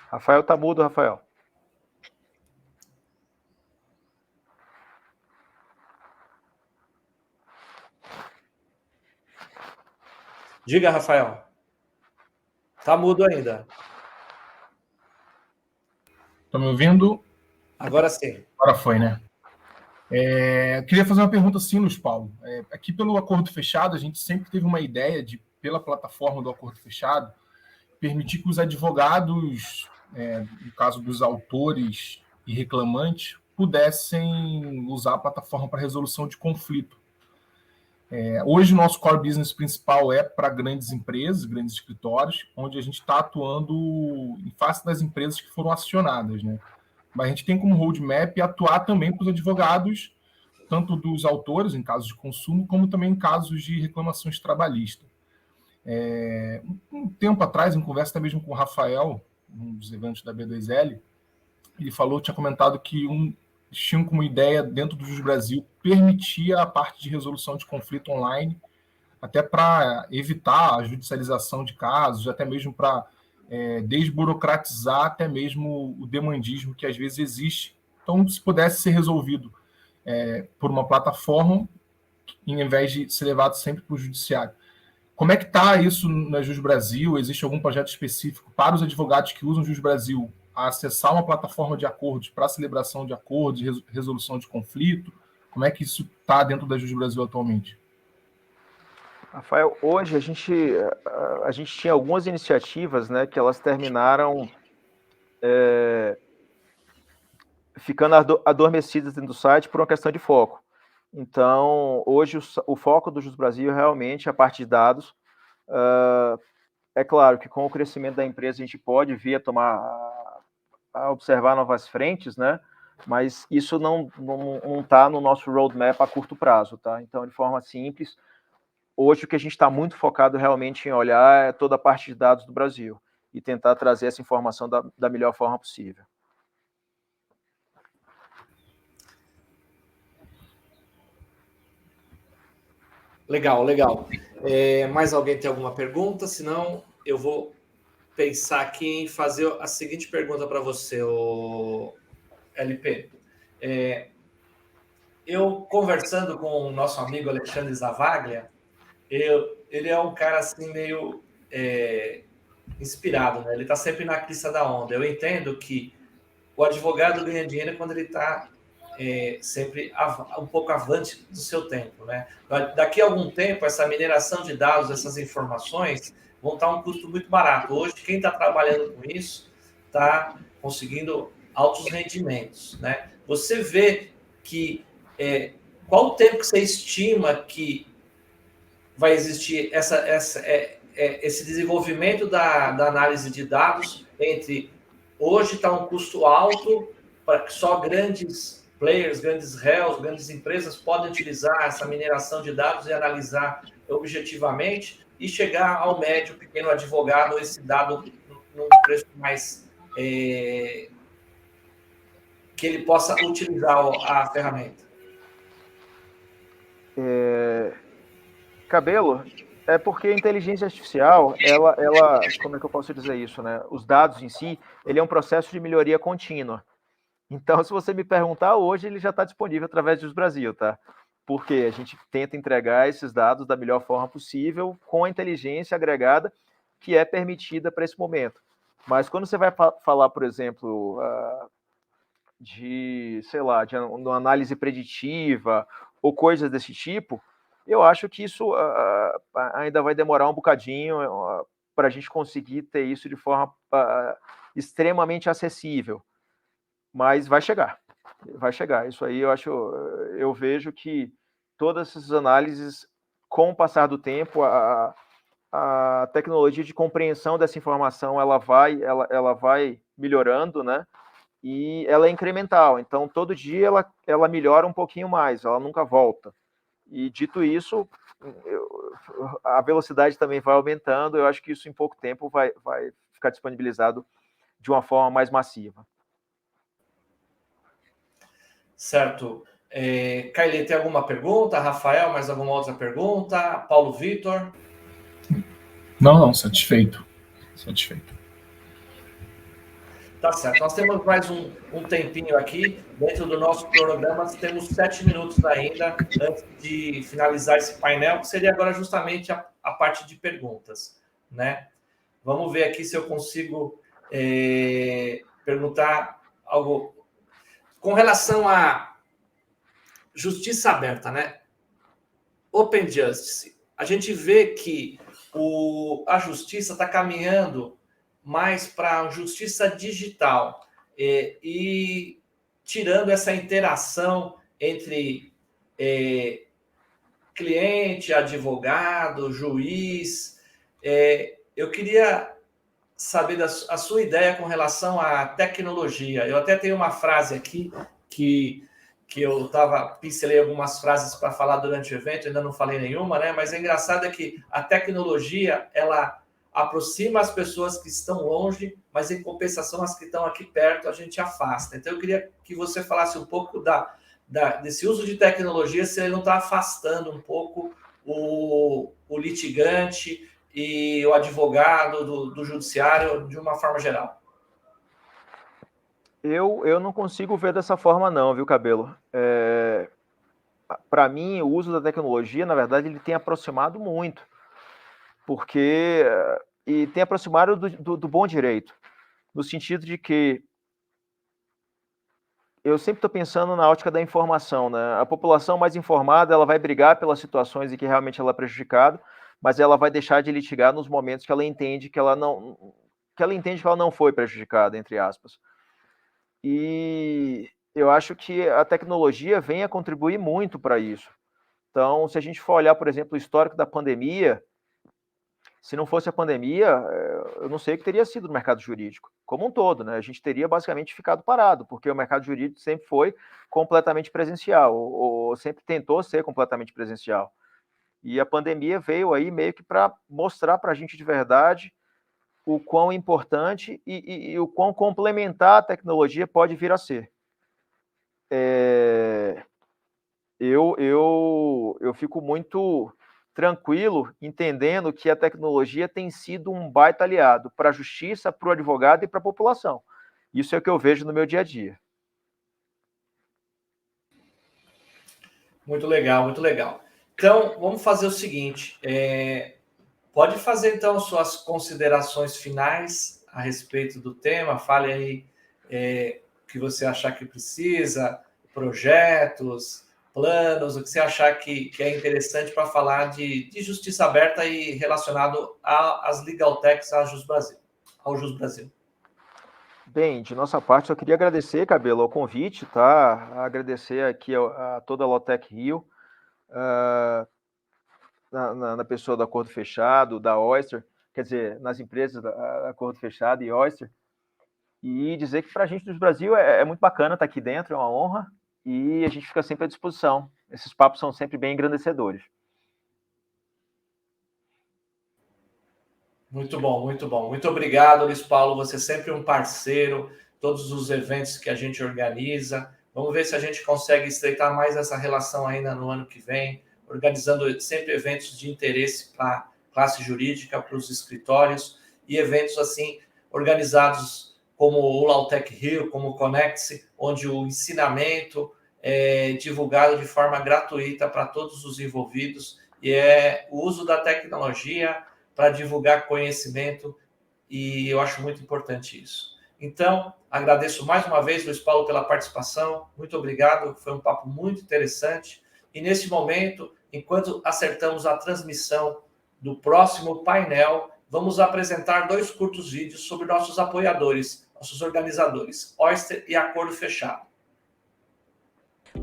Rafael tá mudo, Rafael. Diga, Rafael. Tá mudo ainda. Estão me ouvindo? Agora sim. Agora foi, né? Queria fazer uma pergunta assim, Luiz Paulo. Aqui pelo Acordo Fechado, a gente sempre teve uma ideia de, pela plataforma do Acordo Fechado, permitir que os advogados, no caso dos autores e reclamantes, pudessem usar a plataforma para resolução de conflito. Hoje, o nosso core business principal é para grandes empresas, grandes escritórios, onde a gente está atuando em face das empresas que foram acionadas, né? Mas a gente tem como roadmap atuar também para os advogados, tanto dos autores, em casos de consumo, como também em casos de reclamações trabalhistas. Um tempo atrás, em conversa até mesmo com o Rafael, um dos eventos da B2L, ele tinha comentado que tinham como ideia, dentro do Jus Brasil, permitir a parte de resolução de conflito online, até para evitar a judicialização de casos, até mesmo para desburocratizar até mesmo o demandismo que às vezes existe. Então, se pudesse ser resolvido por uma plataforma, em vez de ser levado sempre para o judiciário. Como é que está isso na Jus Brasil? Existe algum projeto específico para os advogados que usam o Jus Brasil a acessar uma plataforma de acordos para celebração de acordos, resolução de conflito? Como é que isso está dentro da Jus Brasil atualmente? Rafael, hoje a gente tinha algumas iniciativas, né, que elas terminaram ficando adormecidas dentro do site por uma questão de foco. Então, hoje o foco do Jus Brasil realmente é a parte de dados. É claro que com o crescimento da empresa a gente pode vir a observar novas frentes, né? Mas isso não está no nosso roadmap a curto prazo, tá? Então, de forma simples, hoje o que a gente está muito focado realmente em olhar é toda a parte de dados do Brasil e tentar trazer essa informação da melhor forma possível. Legal, legal. Mais alguém tem alguma pergunta? Senão, eu vou pensar aqui em fazer a seguinte pergunta para você, LP. Eu, conversando com o nosso amigo Alexandre Zavaglia, ele é um cara assim meio inspirado, né? Ele está sempre na crista da onda. Eu entendo que o advogado ganha dinheiro quando ele está sempre um pouco avante do seu tempo, né? Daqui a algum tempo, essa mineração de dados, essas informações, vão estar um custo muito barato. Hoje, quem está trabalhando com isso está conseguindo altos rendimentos, né? Você vê que qual o tempo que você estima que vai existir esse desenvolvimento da análise de dados entre hoje está um custo alto para que só grandes players, grandes réus, grandes empresas podem utilizar essa mineração de dados e analisar objetivamente e chegar ao médio, pequeno advogado esse dado num preço mais que ele possa utilizar a ferramenta. Cabelo, é porque a inteligência artificial, ela, como é que eu posso dizer isso, né? Os dados em si, ele é um processo de melhoria contínua. Então, se você me perguntar hoje, ele já está disponível através do Jus Brasil, tá? Porque a gente tenta entregar esses dados da melhor forma possível com a inteligência agregada que é permitida para esse momento. Mas quando você vai falar, por exemplo, de uma análise preditiva ou coisas desse tipo, eu acho que isso ainda vai demorar um bocadinho para a gente conseguir ter isso de forma extremamente acessível. Mas vai chegar. Isso aí eu vejo que todas essas análises, com o passar do tempo, a tecnologia de compreensão dessa informação ela vai melhorando, né? E ela é incremental, então todo dia ela melhora um pouquinho mais, ela nunca volta. E dito isso, a velocidade também vai aumentando, eu acho que isso em pouco tempo vai ficar disponibilizado de uma forma mais massiva. Certo. Kaile, tem alguma pergunta? Rafael, mais alguma outra pergunta? Paulo Vitor? Não, satisfeito. Tá certo. Nós temos mais um tempinho aqui. Dentro do nosso cronograma, temos 7 minutos ainda antes de finalizar esse painel, que seria agora justamente a parte de perguntas, né? Vamos ver aqui se eu consigo perguntar algo com relação à justiça aberta, né? Open Justice. A gente vê que a justiça está caminhando mais para a justiça digital e tirando essa interação entre cliente, advogado, juiz. Eu queria saber a sua ideia com relação à tecnologia. Eu até tenho uma frase aqui que eu pincelei algumas frases para falar durante o evento, ainda não falei nenhuma, né? Mas é engraçado que a tecnologia, ela aproxima as pessoas que estão longe, mas em compensação as que estão aqui perto a gente afasta. Então eu queria que você falasse um pouco desse uso de tecnologia, se ele não está afastando um pouco o litigante e o advogado do judiciário de uma forma geral. Eu não consigo ver dessa forma não, viu, Cabelo? Para mim, o uso da tecnologia, na verdade, ele tem aproximado muito. E tem aproximado do bom direito, no sentido de que eu sempre estou pensando na ótica da informação, né? A população mais informada, ela vai brigar pelas situações em que realmente ela é prejudicada, mas ela vai deixar de litigar nos momentos que ela entende que ela não foi prejudicada, entre aspas. E eu acho que a tecnologia vem a contribuir muito para isso. Então, se a gente for olhar, por exemplo, o histórico da pandemia, se não fosse a pandemia, eu não sei o que teria sido no mercado jurídico, como um todo, né? A gente teria basicamente ficado parado, porque o mercado jurídico sempre foi completamente presencial, ou sempre tentou ser completamente presencial. E a pandemia veio aí meio que para mostrar para a gente de verdade o quão importante e o quão complementar a tecnologia pode vir a ser. Eu fico muito tranquilo entendendo que a tecnologia tem sido um baita aliado para a justiça, para o advogado e para a população. Isso é o que eu vejo no meu dia a dia. Muito legal, muito legal. Então, vamos fazer o seguinte, pode fazer, então, suas considerações finais a respeito do tema, fale aí o que você achar que precisa, projetos, planos, o que você achar que é interessante para falar de justiça aberta e relacionado às Legal Techs ao Jus Brasil. Bem, de nossa parte, eu queria agradecer, Cabelo, o convite, tá? Agradecer aqui a toda a Lautec Rio, na pessoa do Acordo Fechado, da Oyster, quer dizer, nas empresas da Acordo Fechado e Oyster, e dizer que para a gente do Brasil é muito bacana estar aqui dentro, é uma honra, e a gente fica sempre à disposição. Esses papos são sempre bem engrandecedores. Muito bom, muito bom. Muito obrigado, Luiz Paulo, você é sempre um parceiro, todos os eventos que a gente organiza. Vamos ver se a gente consegue estreitar mais essa relação ainda no ano que vem, organizando sempre eventos de interesse para a classe jurídica, para os escritórios, e eventos assim organizados como o Lautec Rio, como o Conecte-se, onde o ensinamento é divulgado de forma gratuita para todos os envolvidos, e é o uso da tecnologia para divulgar conhecimento, e eu acho muito importante isso. Então, agradeço mais uma vez, Luiz Paulo, pela participação, muito obrigado, foi um papo muito interessante, e nesse momento, enquanto acertamos a transmissão do próximo painel, vamos apresentar 2 curtos vídeos sobre nossos apoiadores, nossos organizadores, Oyster e Acordo Fechado.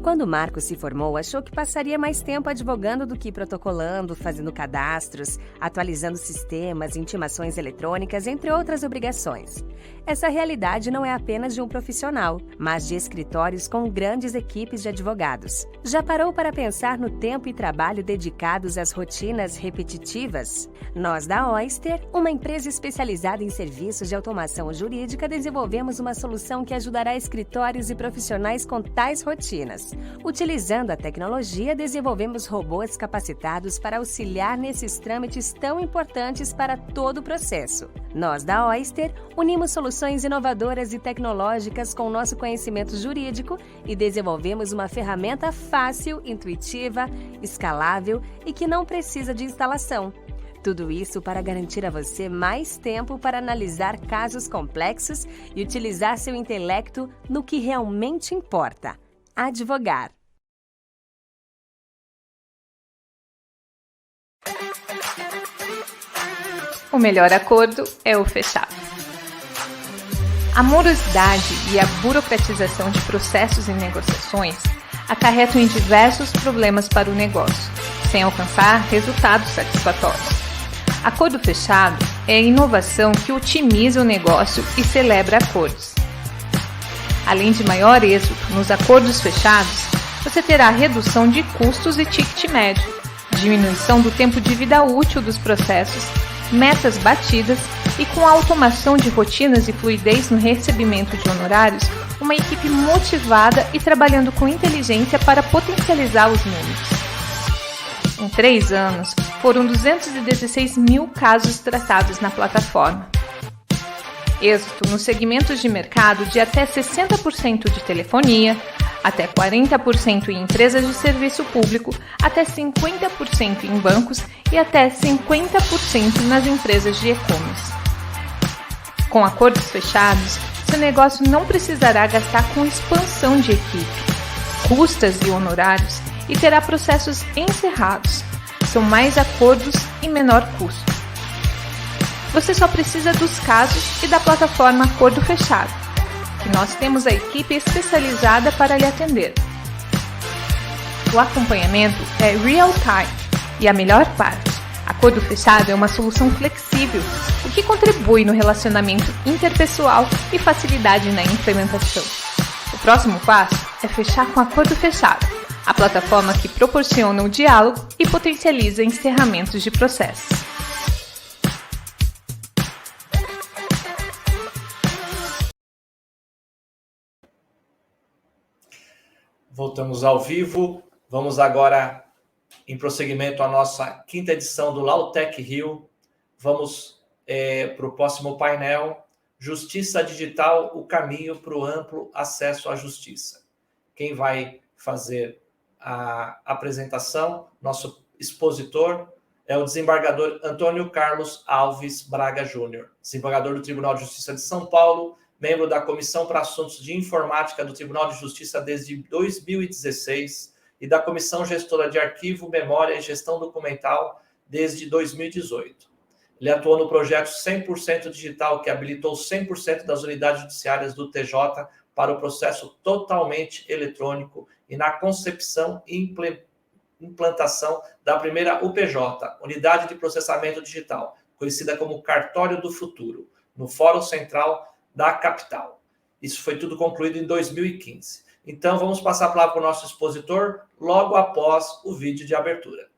Quando Marcos se formou, achou que passaria mais tempo advogando do que protocolando, fazendo cadastros, atualizando sistemas, intimações eletrônicas, entre outras obrigações. Essa realidade não é apenas de um profissional, mas de escritórios com grandes equipes de advogados. Já parou para pensar no tempo e trabalho dedicados às rotinas repetitivas? Nós da Oyster, uma empresa especializada em serviços de automação jurídica, desenvolvemos uma solução que ajudará escritórios e profissionais com tais rotinas. Utilizando a tecnologia, desenvolvemos robôs capacitados para auxiliar nesses trâmites tão importantes para todo o processo. Nós da Oyster unimos soluções inovadoras e tecnológicas com nosso conhecimento jurídico e desenvolvemos uma ferramenta fácil, intuitiva, escalável e que não precisa de instalação. Tudo isso para garantir a você mais tempo para analisar casos complexos e utilizar seu intelecto no que realmente importa: advogar. O melhor acordo é o fechado. A morosidade e a burocratização de processos e negociações acarretam em diversos problemas para o negócio, sem alcançar resultados satisfatórios. Acordo fechado é a inovação que otimiza o negócio e celebra acordos. Além de maior êxito nos acordos fechados, você terá redução de custos e ticket médio, diminuição do tempo de vida útil dos processos, metas batidas e, com a automação de rotinas e fluidez no recebimento de honorários, uma equipe motivada e trabalhando com inteligência para potencializar os números. Em 3 anos, foram 216 mil casos tratados na plataforma. Êxito nos segmentos de mercado de até 60% de telefonia, até 40% em empresas de serviço público, até 50% em bancos e até 50% nas empresas de e-commerce. Com acordos fechados, seu negócio não precisará gastar com expansão de equipe, custas e honorários e terá processos encerrados. São mais acordos e menor custo. Você só precisa dos casos e da plataforma Acordo Fechado. que nós temos a equipe especializada para lhe atender. O acompanhamento é real-time e a melhor parte, Acordo Fechado é uma solução flexível, o que contribui no relacionamento interpessoal e facilidade na implementação. O próximo passo é fechar com Acordo Fechado, a plataforma que proporciona o diálogo e potencializa encerramentos de processos. Voltamos ao vivo. Vamos agora em prosseguimento à nossa 5ª edição do Lautech Rio. Vamos para o próximo painel. Justiça Digital, o caminho para o amplo acesso à justiça. Quem vai fazer a apresentação, nosso expositor, é o desembargador Antônio Carlos Alves Braga Júnior, desembargador do Tribunal de Justiça de São Paulo, membro da Comissão para Assuntos de Informática do Tribunal de Justiça desde 2016 e da Comissão Gestora de Arquivo, Memória e Gestão Documental desde 2018. Ele atuou no projeto 100% Digital, que habilitou 100% das unidades judiciárias do TJ para o processo totalmente eletrônico e na concepção e implantação da primeira UPJ, Unidade de Processamento Digital, conhecida como Cartório do Futuro, no Fórum Central da capital. Isso foi tudo concluído em 2015. Então, vamos passar a palavra para o nosso expositor logo após o vídeo de abertura.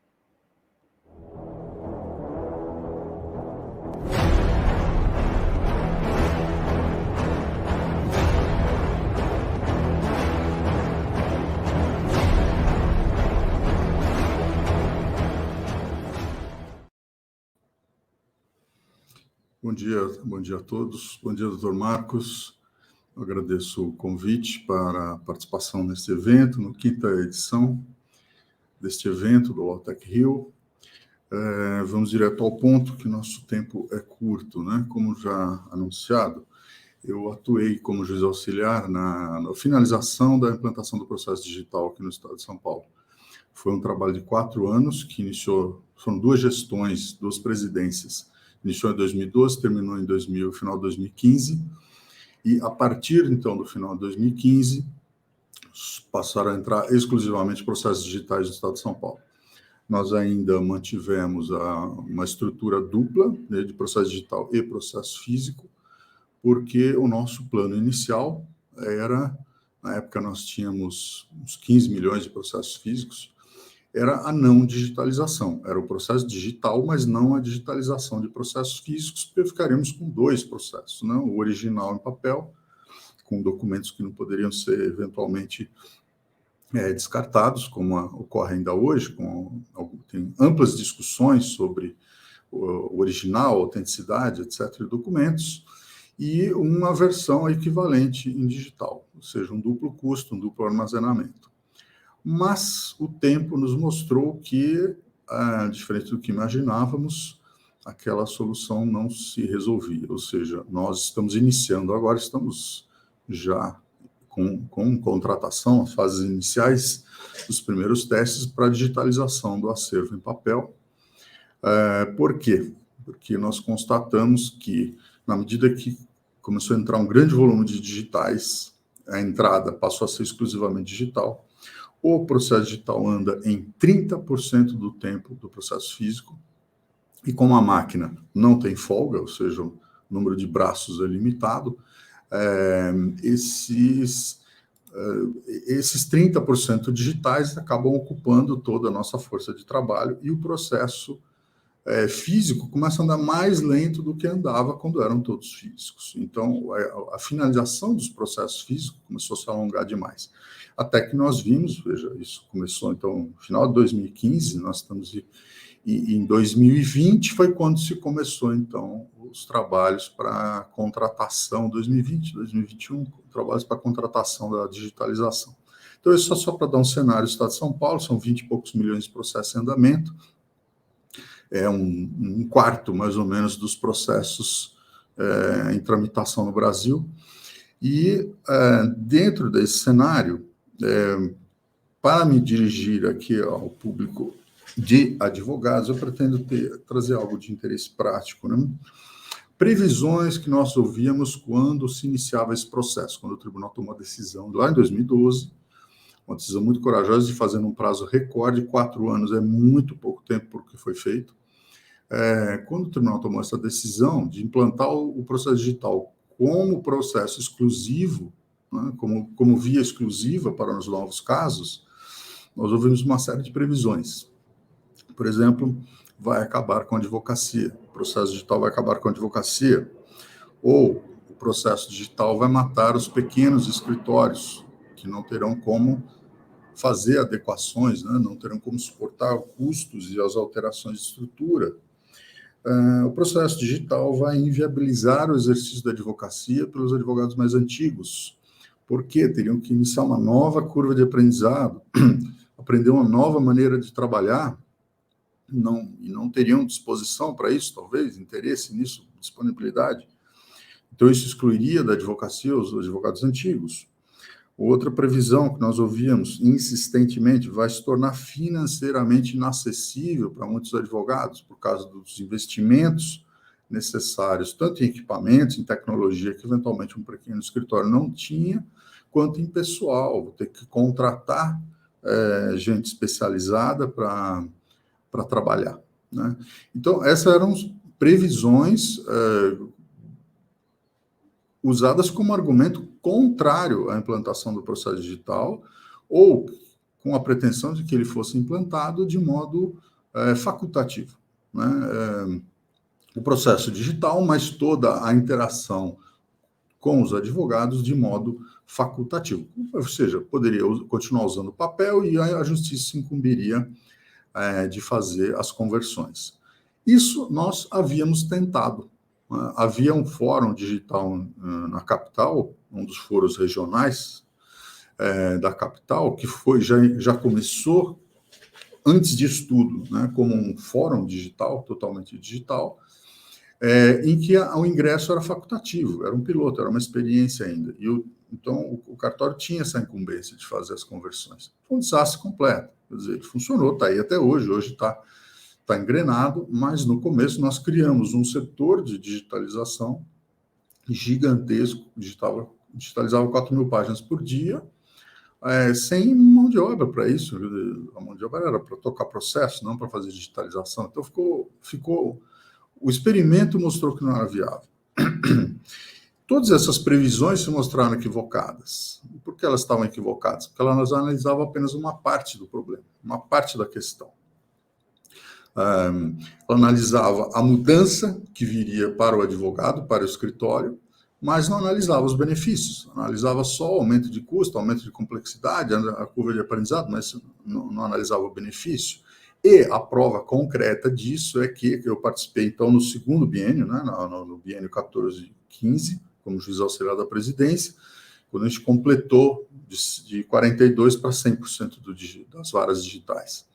Bom dia a todos. Bom dia, doutor Marcos. Eu agradeço o convite para a participação neste evento, na 5ª edição deste evento do Lautech Rio. Vamos direto ao ponto, que nosso tempo é curto, né? Como já anunciado, eu atuei como juiz auxiliar na finalização da implantação do processo digital aqui no estado de São Paulo. Foi um trabalho de 4 anos, que iniciou, foram 2 gestões, 2 presidências. Iniciou em 2012, terminou em final de 2015, e a partir, então, do final de 2015, passaram a entrar exclusivamente processos digitais no estado de São Paulo. Nós ainda mantivemos uma estrutura dupla, né, de processo digital e processo físico, porque o nosso plano inicial era, na época nós tínhamos uns 15 milhões de processos físicos, era a não digitalização. Era o processo digital, mas não a digitalização de processos físicos, porque ficaríamos com 2 processos, né? O original em papel, com documentos que não poderiam ser eventualmente descartados, como ocorre ainda hoje, tem amplas discussões sobre o original, autenticidade, etc., de documentos, e uma versão equivalente em digital, ou seja, um duplo custo, um duplo armazenamento. Mas o tempo nos mostrou que, diferente do que imaginávamos, aquela solução não se resolvia. Ou seja, nós estamos iniciando agora, estamos já com contratação, as fases iniciais dos primeiros testes para a digitalização do acervo em papel. Por quê? Porque nós constatamos que, na medida que começou a entrar um grande volume de digitais, a entrada passou a ser exclusivamente digital. O processo digital anda em 30% do tempo do processo físico, e como a máquina não tem folga, ou seja, o número de braços é limitado, esses 30% digitais acabam ocupando toda a nossa força de trabalho, e o processo físico começa a andar mais lento do que andava quando eram todos físicos. Então, a finalização dos processos físicos começou a se alongar demais. Até que nós vimos, veja, isso começou, então, no final de 2015, nós estamos em 2020, foi quando se começou, então, os trabalhos para contratação, 2020, 2021, trabalhos para contratação da digitalização. Então, isso é só para dar um cenário do estado de São Paulo, são 20 e poucos milhões de processos em andamento, é um quarto, mais ou menos, dos processos em tramitação no Brasil, e dentro desse cenário, para me dirigir aqui ao público de advogados, eu pretendo trazer algo de interesse prático, né? previsões que nós ouvíamos quando se iniciava esse processo, quando o tribunal tomou a decisão, lá em 2012, uma decisão muito corajosa de fazer num prazo recorde, 4 anos é muito pouco tempo por que foi feito. Quando o tribunal tomou essa decisão de implantar o processo digital como processo exclusivo, né, como via exclusiva para os novos casos, nós ouvimos uma série de previsões. Por exemplo, vai acabar com a advocacia, o processo digital vai acabar com a advocacia, ou o processo digital vai matar os pequenos escritórios, que não terão como fazer adequações, né, não terão como suportar custos e as alterações de estrutura. O processo digital vai inviabilizar o exercício da advocacia pelos advogados mais antigos, porque teriam que iniciar uma nova curva de aprendizado, aprender uma nova maneira de trabalhar, e não teriam disposição para isso, talvez, interesse nisso, disponibilidade. Então, isso excluiria da advocacia os advogados antigos. Outra previsão que nós ouvíamos insistentemente vai se tornar financeiramente inacessível para muitos advogados, por causa dos investimentos necessários, tanto em equipamentos, em tecnologia, que eventualmente um pequeno escritório não tinha, quanto em pessoal, vou ter que contratar gente especializada para trabalhar, né? Então, essas eram previsões usadas como argumento contrário à implantação do processo digital, ou com a pretensão de que ele fosse implantado de modo facultativo, né? O processo digital, mas toda a interação com os advogados de modo facultativo. Ou seja, poderia continuar usando papel e a justiça se incumbiria de fazer as conversões. Isso nós havíamos tentado. Havia um fórum digital na capital, um dos fóruns regionais da capital, que já começou antes disso tudo, né, como um fórum digital, totalmente digital, em que o ingresso era facultativo, era um piloto, era uma experiência ainda. Então, o cartório tinha essa incumbência de fazer as conversões. Foi um desastre completo. Quer dizer, ele funcionou, está aí até hoje está engrenado, mas no começo nós criamos um setor de digitalização gigantesco, digitalizava 4.000 páginas por dia, sem mão de obra para isso. A mão de obra era para tocar processo, não para fazer digitalização. Então, o experimento mostrou que não era viável. Todas essas previsões se mostraram equivocadas. Por que elas estavam equivocadas? Porque elas analisavam apenas uma parte do problema, uma parte da questão. Ela analisava a mudança que viria para o advogado, para o escritório, mas não analisava os benefícios, analisava só o aumento de custo, aumento de complexidade, a curva de aprendizado, mas não analisava o benefício. E a prova concreta disso é que eu participei, então, no segundo biênio, né, no biênio 14-15, como juiz auxiliar da presidência, quando a gente completou de 42% para 100% das varas digitais.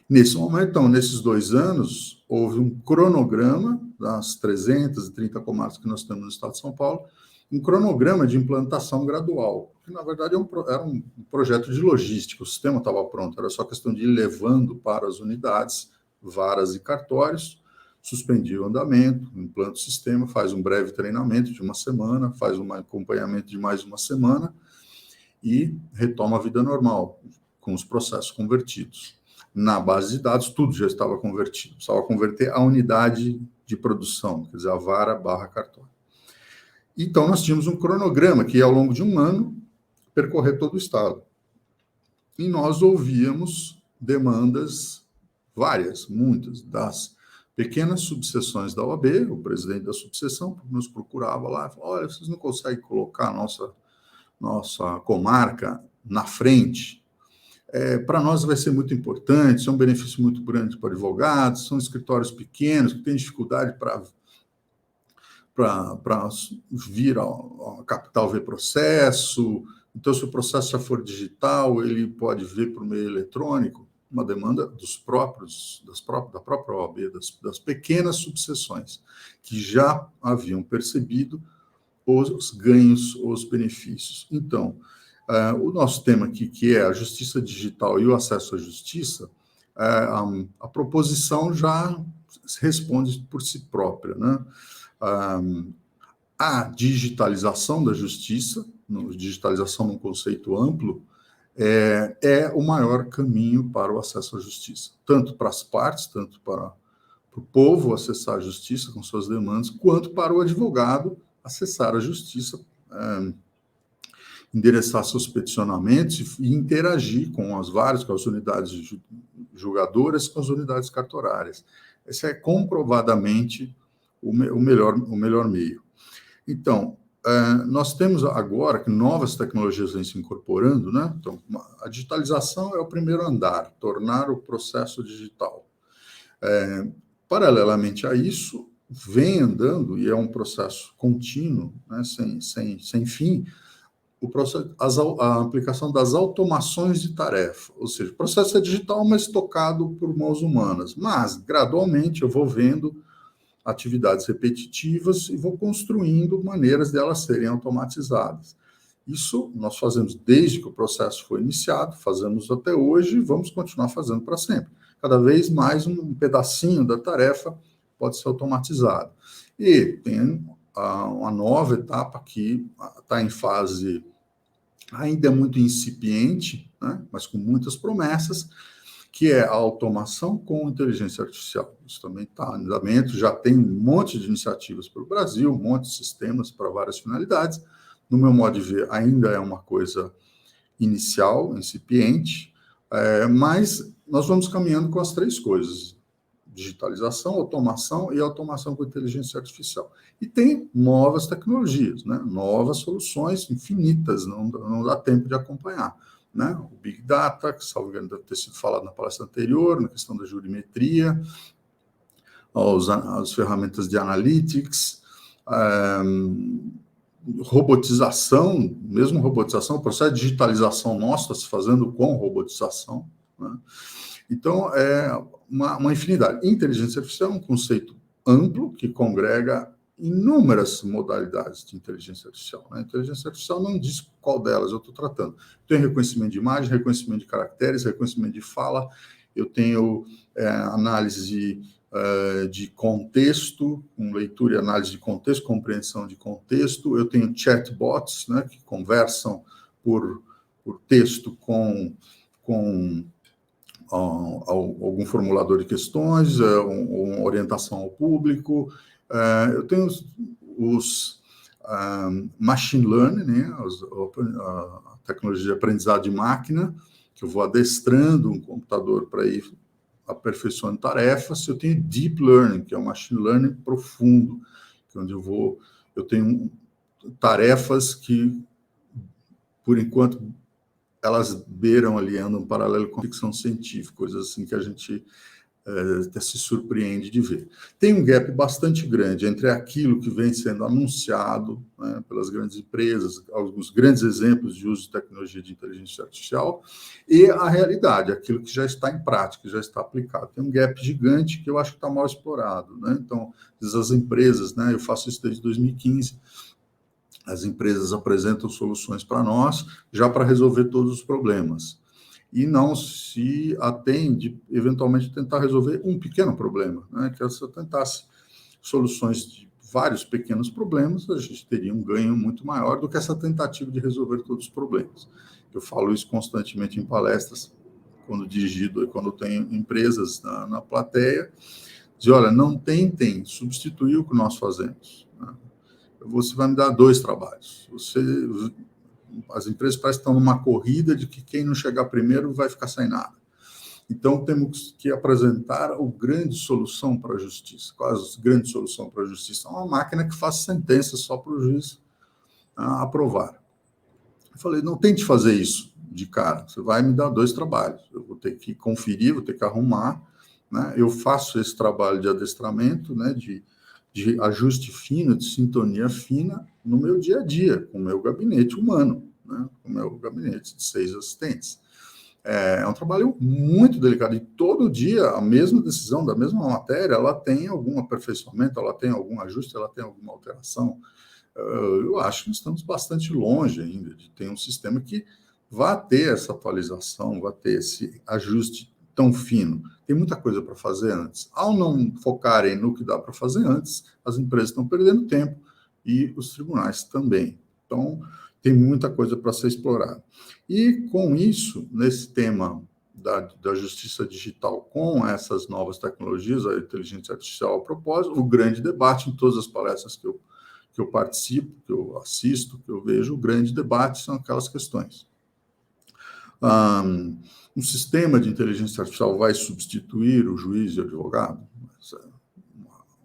Nesse momento, então, nesses 2 anos, houve um cronograma das 330 comarcas que nós temos no estado de São Paulo, um cronograma de implantação gradual, que, na verdade, era um projeto de logística, o sistema estava pronto, era só questão de ir levando para as unidades, varas e cartórios, suspendir o andamento, implanta o sistema, faz um breve treinamento de 1 semana, faz um acompanhamento de mais 1 semana e retoma a vida normal, com os processos convertidos. Na base de dados, tudo já estava convertido, precisava converter a unidade de produção, quer dizer, a vara / cartório. Então, nós tínhamos um cronograma que ia, ao longo de 1 ano, percorrer todo o estado. E nós ouvíamos demandas várias, muitas, das pequenas subseções da OAB, o presidente da subseção nos procurava lá e falava: olha, vocês não conseguem colocar a nossa comarca na frente? Para nós vai ser muito importante, isso é um benefício muito grande para advogados, são escritórios pequenos que têm dificuldade para vir à capital ver processo, então se o processo já for digital, ele pode ver por meio eletrônico, uma demanda da própria OAB, das pequenas subseções, que já haviam percebido os ganhos, os benefícios. Então, o nosso tema aqui, que é a justiça digital e o acesso à justiça, a proposição já responde por si própria, né? A digitalização da justiça, digitalização num conceito amplo, é o maior caminho para o acesso à justiça, tanto para as partes, tanto para o povo acessar a justiça com suas demandas, quanto para o advogado acessar a justiça, endereçar seus peticionamentos e interagir com as unidades julgadoras, com as unidades cartorárias. Esse é comprovadamente o melhor meio. Então, nós temos agora que novas tecnologias vêm se incorporando, né? Então, a digitalização é o primeiro andar, tornar o processo digital. Paralelamente a isso, vem andando, e é um processo contínuo, né? sem fim, a aplicação das automações de tarefa, ou seja, o processo é digital, mas tocado por mãos humanas. Mas, gradualmente, eu vou vendo atividades repetitivas e vou construindo maneiras delas serem automatizadas. Isso nós fazemos desde que o processo foi iniciado, fazemos até hoje e vamos continuar fazendo para sempre. Cada vez mais um pedacinho da tarefa pode ser automatizado. E tem uma nova etapa que está em fase ainda muito incipiente, né, mas com muitas promessas, que é a automação com inteligência artificial. Isso também está em andamento, já tem um monte de iniciativas para o Brasil, um monte de sistemas para várias finalidades. No meu modo de ver, ainda é uma coisa inicial, incipiente, mas nós vamos caminhando com as três coisas: digitalização, automação e automação com inteligência artificial. E tem novas tecnologias, né? Novas soluções infinitas, não dá tempo de acompanhar. Né? O Big Data, que, salvo engano, deve ter sido falado na palestra anterior, na questão da jurimetria, as ferramentas de analytics, robotização, mesmo robotização, o processo de digitalização nosso está se fazendo com robotização, né? Então, é uma infinidade. Inteligência artificial é um conceito amplo que congrega inúmeras modalidades de inteligência artificial. A inteligência artificial não diz qual delas eu estou tratando. Tem reconhecimento de imagem, reconhecimento de caracteres, reconhecimento de fala, eu tenho análise de contexto, com leitura e análise de contexto, compreensão de contexto, eu tenho chatbots, né, que conversam por texto com algum formulador de questões, uma orientação ao público. Eu tenho os machine learning, né, a tecnologia de aprendizado de máquina, que eu vou adestrando um computador para ir aperfeiçoando tarefas. Eu tenho deep learning, que é um machine learning profundo, que é onde eu tenho tarefas que, por enquanto, elas beiram ali, andam paralelo com a ficção científica, coisas assim que a gente até se surpreende de ver. Tem um gap bastante grande entre aquilo que vem sendo anunciado, né, pelas grandes empresas, alguns grandes exemplos de uso de tecnologia de inteligência artificial, e a realidade, aquilo que já está em prática, já está aplicado. Tem um gap gigante que eu acho que está mal explorado, né? Então, as empresas, né, eu faço isso desde 2015, as empresas apresentam soluções para nós, já para resolver todos os problemas, e não se atende, eventualmente, tentar resolver um pequeno problema, né? Que se eu tentasse soluções de vários pequenos problemas, a gente teria um ganho muito maior do que essa tentativa de resolver todos os problemas. Eu falo isso constantemente em palestras, quando dirigido, quando tenho empresas na plateia, diz, olha, não tentem substituir o que nós fazemos, né? Você vai me dar 2 trabalhos. As empresas parecem que estão numa corrida de que quem não chegar primeiro vai ficar sem nada. Então, temos que apresentar a grande solução para a justiça. Qual é a grande solução para a justiça? É uma máquina que faz sentença só para o juiz aprovar. Eu falei, não tente fazer isso de cara. Você vai me dar 2 trabalhos. Eu vou ter que conferir, vou ter que arrumar, né? Eu faço esse trabalho de adestramento, né, de ajuste fino, de sintonia fina no meu dia a dia, com o meu gabinete humano, né? Com o meu gabinete de 6 assistentes. É um trabalho muito delicado, e todo dia a mesma decisão da mesma matéria, ela tem algum aperfeiçoamento, ela tem algum ajuste, ela tem alguma alteração. Eu acho que estamos bastante longe ainda de ter um sistema que vá ter essa atualização, vá ter esse ajuste tão fino. Tem muita coisa para fazer antes. Ao não focarem no que dá para fazer antes, as empresas estão perdendo tempo e os tribunais também. Então, tem muita coisa para ser explorada. E, com isso, nesse tema da justiça digital, com essas novas tecnologias, a inteligência artificial a propósito, o grande debate em todas as palestras que eu participo, que eu assisto, que eu vejo, o grande debate são aquelas questões. Um sistema de inteligência artificial vai substituir o juiz e o advogado?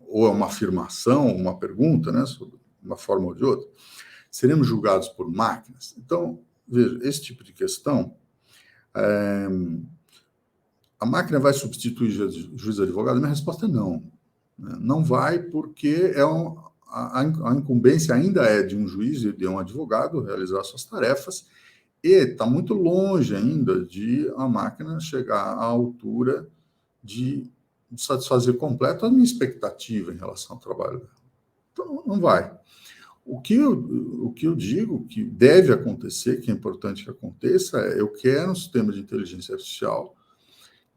Ou é uma afirmação, uma pergunta, né, sobre uma forma ou de outra? Seremos julgados por máquinas? Então, veja, esse tipo de questão, a máquina vai substituir juiz e advogado? Minha resposta é não. Não vai, porque a incumbência ainda é de um juiz e de um advogado realizar suas tarefas, e está muito longe ainda de a máquina chegar à altura de satisfazer completo a minha expectativa em relação ao trabalho dela. Então, não vai. O que eu digo que deve acontecer, que é importante que aconteça, eu quero um sistema de inteligência artificial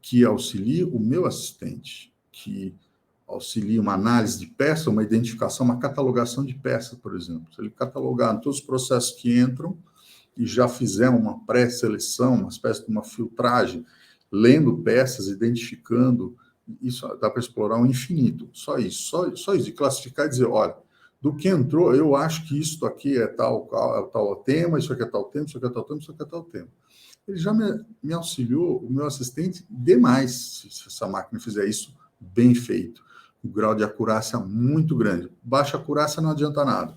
que auxilie o meu assistente, que auxilie uma análise de peça, uma identificação, uma catalogação de peças, por exemplo. Se ele catalogar todos os processos que entram e já fizer uma pré-seleção, uma espécie de uma filtragem, lendo peças, identificando, isso dá para explorar um infinito. Só isso, de classificar e dizer, olha, do que entrou, eu acho que isso aqui é tal tema, isso aqui é tal tema, isso aqui é tal tema, isso aqui é tal tema. Ele já me auxiliou, o meu assistente, demais, se essa máquina fizer isso bem feito. Um grau de acurácia muito grande. Baixa acurácia não adianta nada.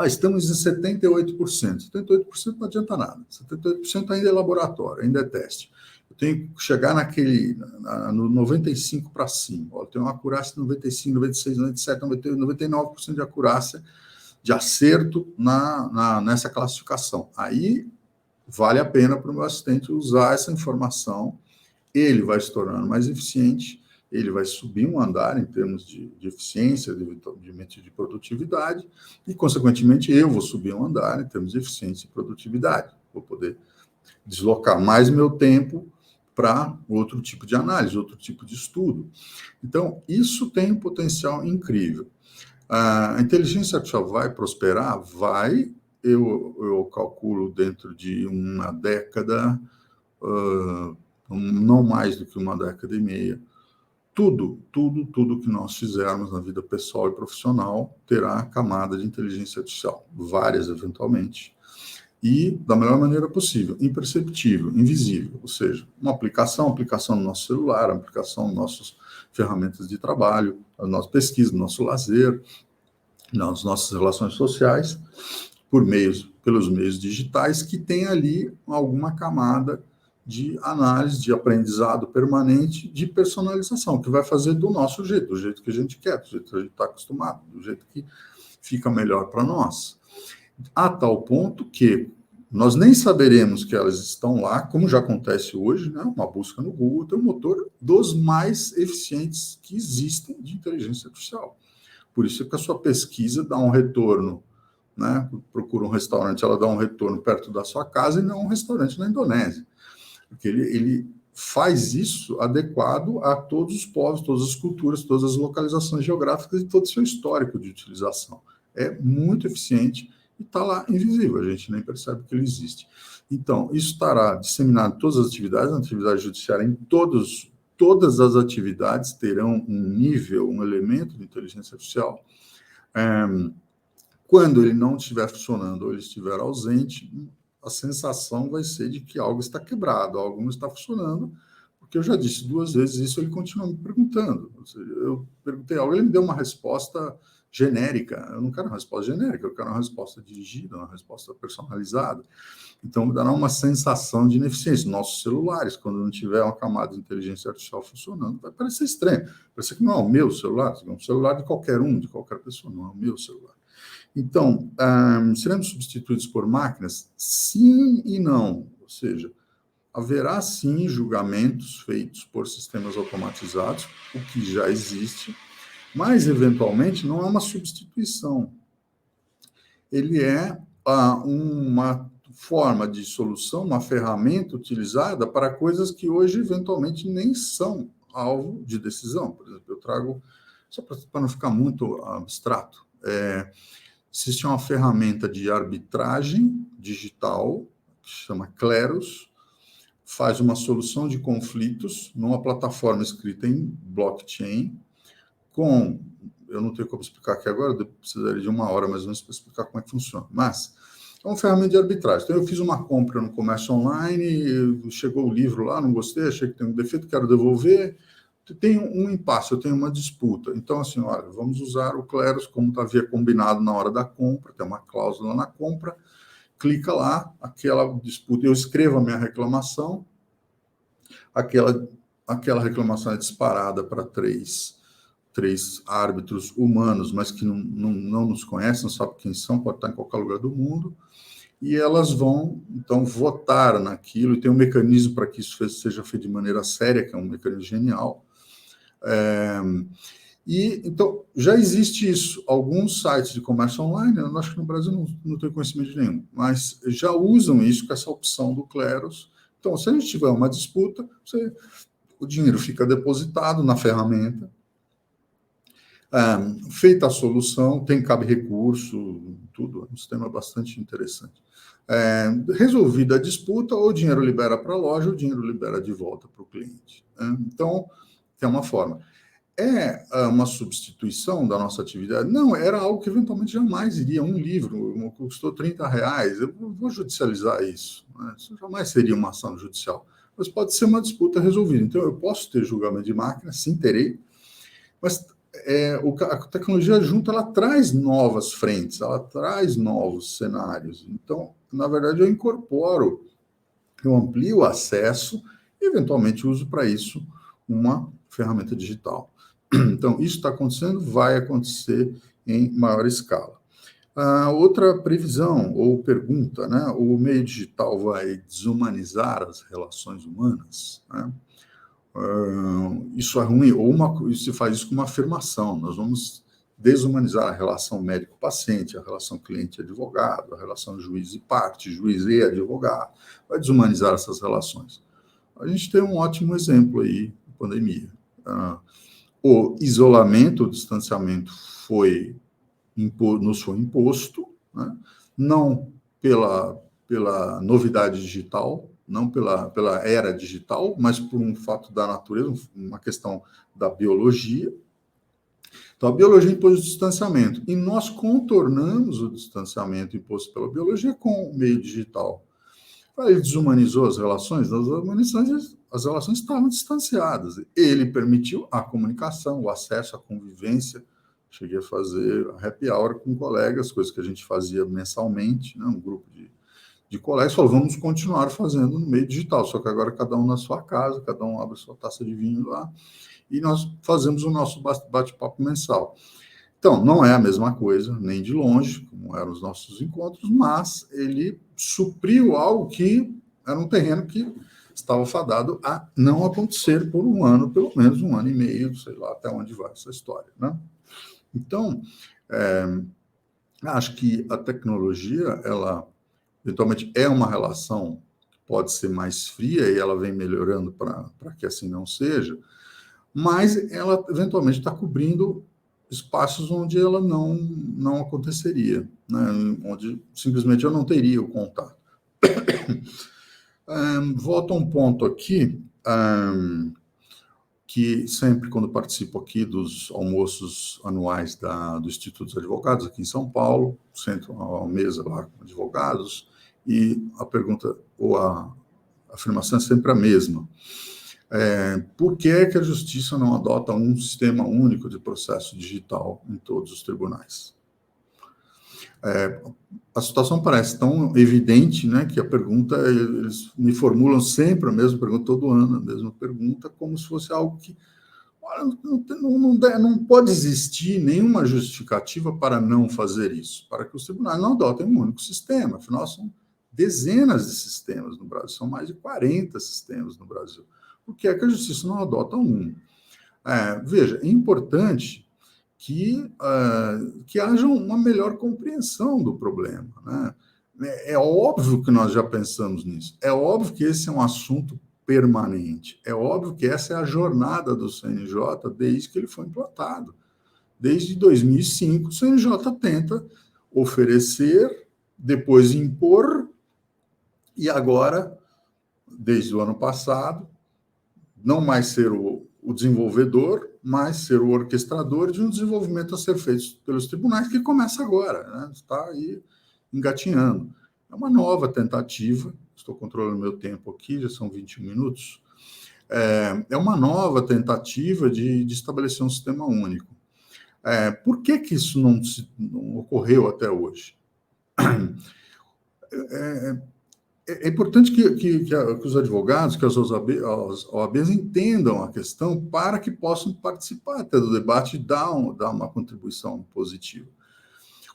Estamos em 78%. 78% não adianta nada. 78% ainda é laboratório, ainda é teste. Eu tenho que chegar no 95% para cima. Eu tenho uma acurácia de 95%, 96%, 97%, 98%, 99% de acurácia, de acerto nessa classificação. Aí vale a pena para o meu assistente usar essa informação. Ele vai se tornando mais eficiente, ele vai subir um andar em termos de eficiência, de produtividade, e, consequentemente, eu vou subir um andar em termos de eficiência e produtividade. Vou poder deslocar mais meu tempo para outro tipo de análise, outro tipo de estudo. Então, isso tem um potencial incrível. A inteligência artificial vai prosperar? Vai. Eu calculo dentro de uma década, não mais do que uma década e meia, tudo que nós fizermos na vida pessoal e profissional terá camada de inteligência artificial, várias eventualmente, e da melhor maneira possível, imperceptível, invisível, ou seja, uma aplicação no nosso celular, aplicação nas nossas ferramentas de trabalho, na nossa pesquisa, no nosso lazer, nas nossas relações sociais, pelos meios digitais, que tem ali alguma camada de análise, de aprendizado permanente, de personalização, que vai fazer do nosso jeito, do jeito que a gente quer, do jeito que a gente está acostumado, do jeito que fica melhor para nós. A tal ponto que nós nem saberemos que elas estão lá, como já acontece hoje, né? Uma busca no Google tem um motor dos mais eficientes que existem de inteligência artificial. Por isso que a sua pesquisa dá um retorno, né? Procura um restaurante, ela dá um retorno perto da sua casa e não um restaurante na Indonésia. Porque ele faz isso adequado a todos os povos, todas as culturas, todas as localizações geográficas e todo o seu histórico de utilização. É muito eficiente e está lá invisível, a gente nem percebe que ele existe. Então, isso estará disseminado em todas as atividades, na atividade judiciária, em todas as atividades terão um nível, um elemento de inteligência artificial. Quando ele não estiver funcionando ou ele estiver ausente, a sensação vai ser de que algo está quebrado, algo não está funcionando, porque eu já disse 2 vezes isso, ele continua me perguntando. Ou seja, eu perguntei algo, ele me deu uma resposta genérica. Eu não quero uma resposta genérica, eu quero uma resposta dirigida, uma resposta personalizada. Então, dará uma sensação de ineficiência. Nossos celulares, quando não tiver uma camada de inteligência artificial funcionando, vai parecer estranho. Vai parecer que não é o meu celular, é um celular de qualquer pessoa, não é o meu celular. Então, seremos substituídos por máquinas? Sim e não. Ou seja, haverá sim julgamentos feitos por sistemas automatizados, o que já existe, mas, eventualmente, não é uma substituição. Ele é uma forma de solução, uma ferramenta utilizada para coisas que hoje, eventualmente, nem são alvo de decisão. Por exemplo, eu trago, só para não ficar muito abstrato, existe uma ferramenta de arbitragem digital, que se chama Kleros, faz uma solução de conflitos numa plataforma escrita em blockchain, eu não tenho como explicar aqui agora, eu precisaria de 1 hora mais ou menos para explicar como é que funciona, mas é uma ferramenta de arbitragem. Então, eu fiz uma compra no comércio online, chegou o livro lá, não gostei, achei que tem um defeito, quero devolver, tem um impasse, eu tenho uma disputa. Então, assim, olha, vamos usar o Kleros como havia combinado na hora da compra, tem uma cláusula na compra, clica lá, aquela disputa, eu escrevo a minha reclamação, aquela reclamação é disparada para três árbitros humanos, mas que não nos conhecem, não sabem quem são, pode estar em qualquer lugar do mundo, e elas vão, então, votar naquilo, e tem um mecanismo para que isso seja feito de maneira séria, que é um mecanismo genial. Então, já existe isso. Alguns sites de comércio online, eu acho que no Brasil não tenho conhecimento de nenhum, mas já usam isso com essa opção do Kleros. Então, se a gente tiver uma disputa, o dinheiro fica depositado na ferramenta, feita a solução, cabe recurso, tudo, é um sistema bastante interessante. Resolvida a disputa, ou o dinheiro libera para a loja, ou o dinheiro libera de volta para o cliente. Então, tem uma forma. É uma substituição da nossa atividade? Não, era algo que eventualmente jamais iria. Um livro custou R$30, eu vou judicializar isso. Né? Isso jamais seria uma ação judicial. Mas pode ser uma disputa resolvida. Então, eu posso ter julgamento de máquina, sim, terei, mas a tecnologia junto, ela traz novas frentes, ela traz novos cenários. Então, na verdade, eu amplio o acesso e, eventualmente, uso para isso uma ferramenta digital. Então, isso está acontecendo, vai acontecer em maior escala. Outra previsão ou pergunta, né? O meio digital vai desumanizar as relações humanas? Né? Isso é ruim, ou se faz isso com uma afirmação, nós vamos desumanizar a relação médico-paciente, a relação cliente-advogado, a relação juiz e parte, juiz e advogado, vai desumanizar essas relações. A gente tem um ótimo exemplo aí, pandemia. O isolamento, o distanciamento nos foi imposto, né? Não pela novidade digital, não pela era digital, mas por um fato da natureza, uma questão da biologia. Então, a biologia impôs o distanciamento, e nós contornamos o distanciamento imposto pela biologia com o meio digital. Ele desumanizou as relações? As relações estavam distanciadas. Ele permitiu a comunicação, o acesso à convivência. Cheguei a fazer happy hour com colegas, coisas que a gente fazia mensalmente, né? Um grupo de colegas falou, vamos continuar fazendo no meio digital, só que agora cada um na sua casa, cada um abre sua taça de vinho lá, e nós fazemos o nosso bate-papo mensal. Então, não é a mesma coisa, nem de longe, como eram os nossos encontros, mas ele supriu algo que era um terreno que estava fadado a não acontecer por um ano, pelo menos 1 ano e meio, sei lá até onde vai essa história, né? Então, acho que a tecnologia, ela eventualmente é uma relação que pode ser mais fria e ela vem melhorando para que assim não seja, mas ela eventualmente está cobrindo espaços onde ela não aconteceria, né? Onde simplesmente eu não teria o contato. Volto a um ponto aqui, que sempre quando participo aqui dos almoços anuais do Instituto dos Advogados, aqui em São Paulo, sento à mesa lá com advogados, e a pergunta ou a afirmação é sempre a mesma. Por que a justiça não adota um sistema único de processo digital em todos os tribunais? A situação parece tão evidente, né, que a pergunta, eles me formulam sempre a mesma pergunta, todo ano a mesma pergunta, como se fosse algo que não pode existir nenhuma justificativa para não fazer isso, para que os tribunais não adotem um único sistema. Afinal, são dezenas de sistemas no Brasil, são mais de 40 sistemas no Brasil. Por que a justiça não adota um? Veja, é importante que haja uma melhor compreensão do problema, né? É óbvio que nós já pensamos nisso. É óbvio que esse é um assunto permanente. É óbvio que essa é a jornada do CNJ desde que ele foi implantado. Desde 2005, o CNJ tenta oferecer, depois impor, e agora, desde o ano passado, não mais ser o desenvolvedor, mas ser o orquestrador de um desenvolvimento a ser feito pelos tribunais, que começa agora, né? Está aí engatinhando. É uma nova tentativa, estou controlando meu tempo aqui, já são 21 minutos, é uma nova tentativa de estabelecer um sistema único. Por que isso não ocorreu até hoje? É importante que os advogados, que as OABs entendam a questão para que possam participar até do debate e dar uma contribuição positiva.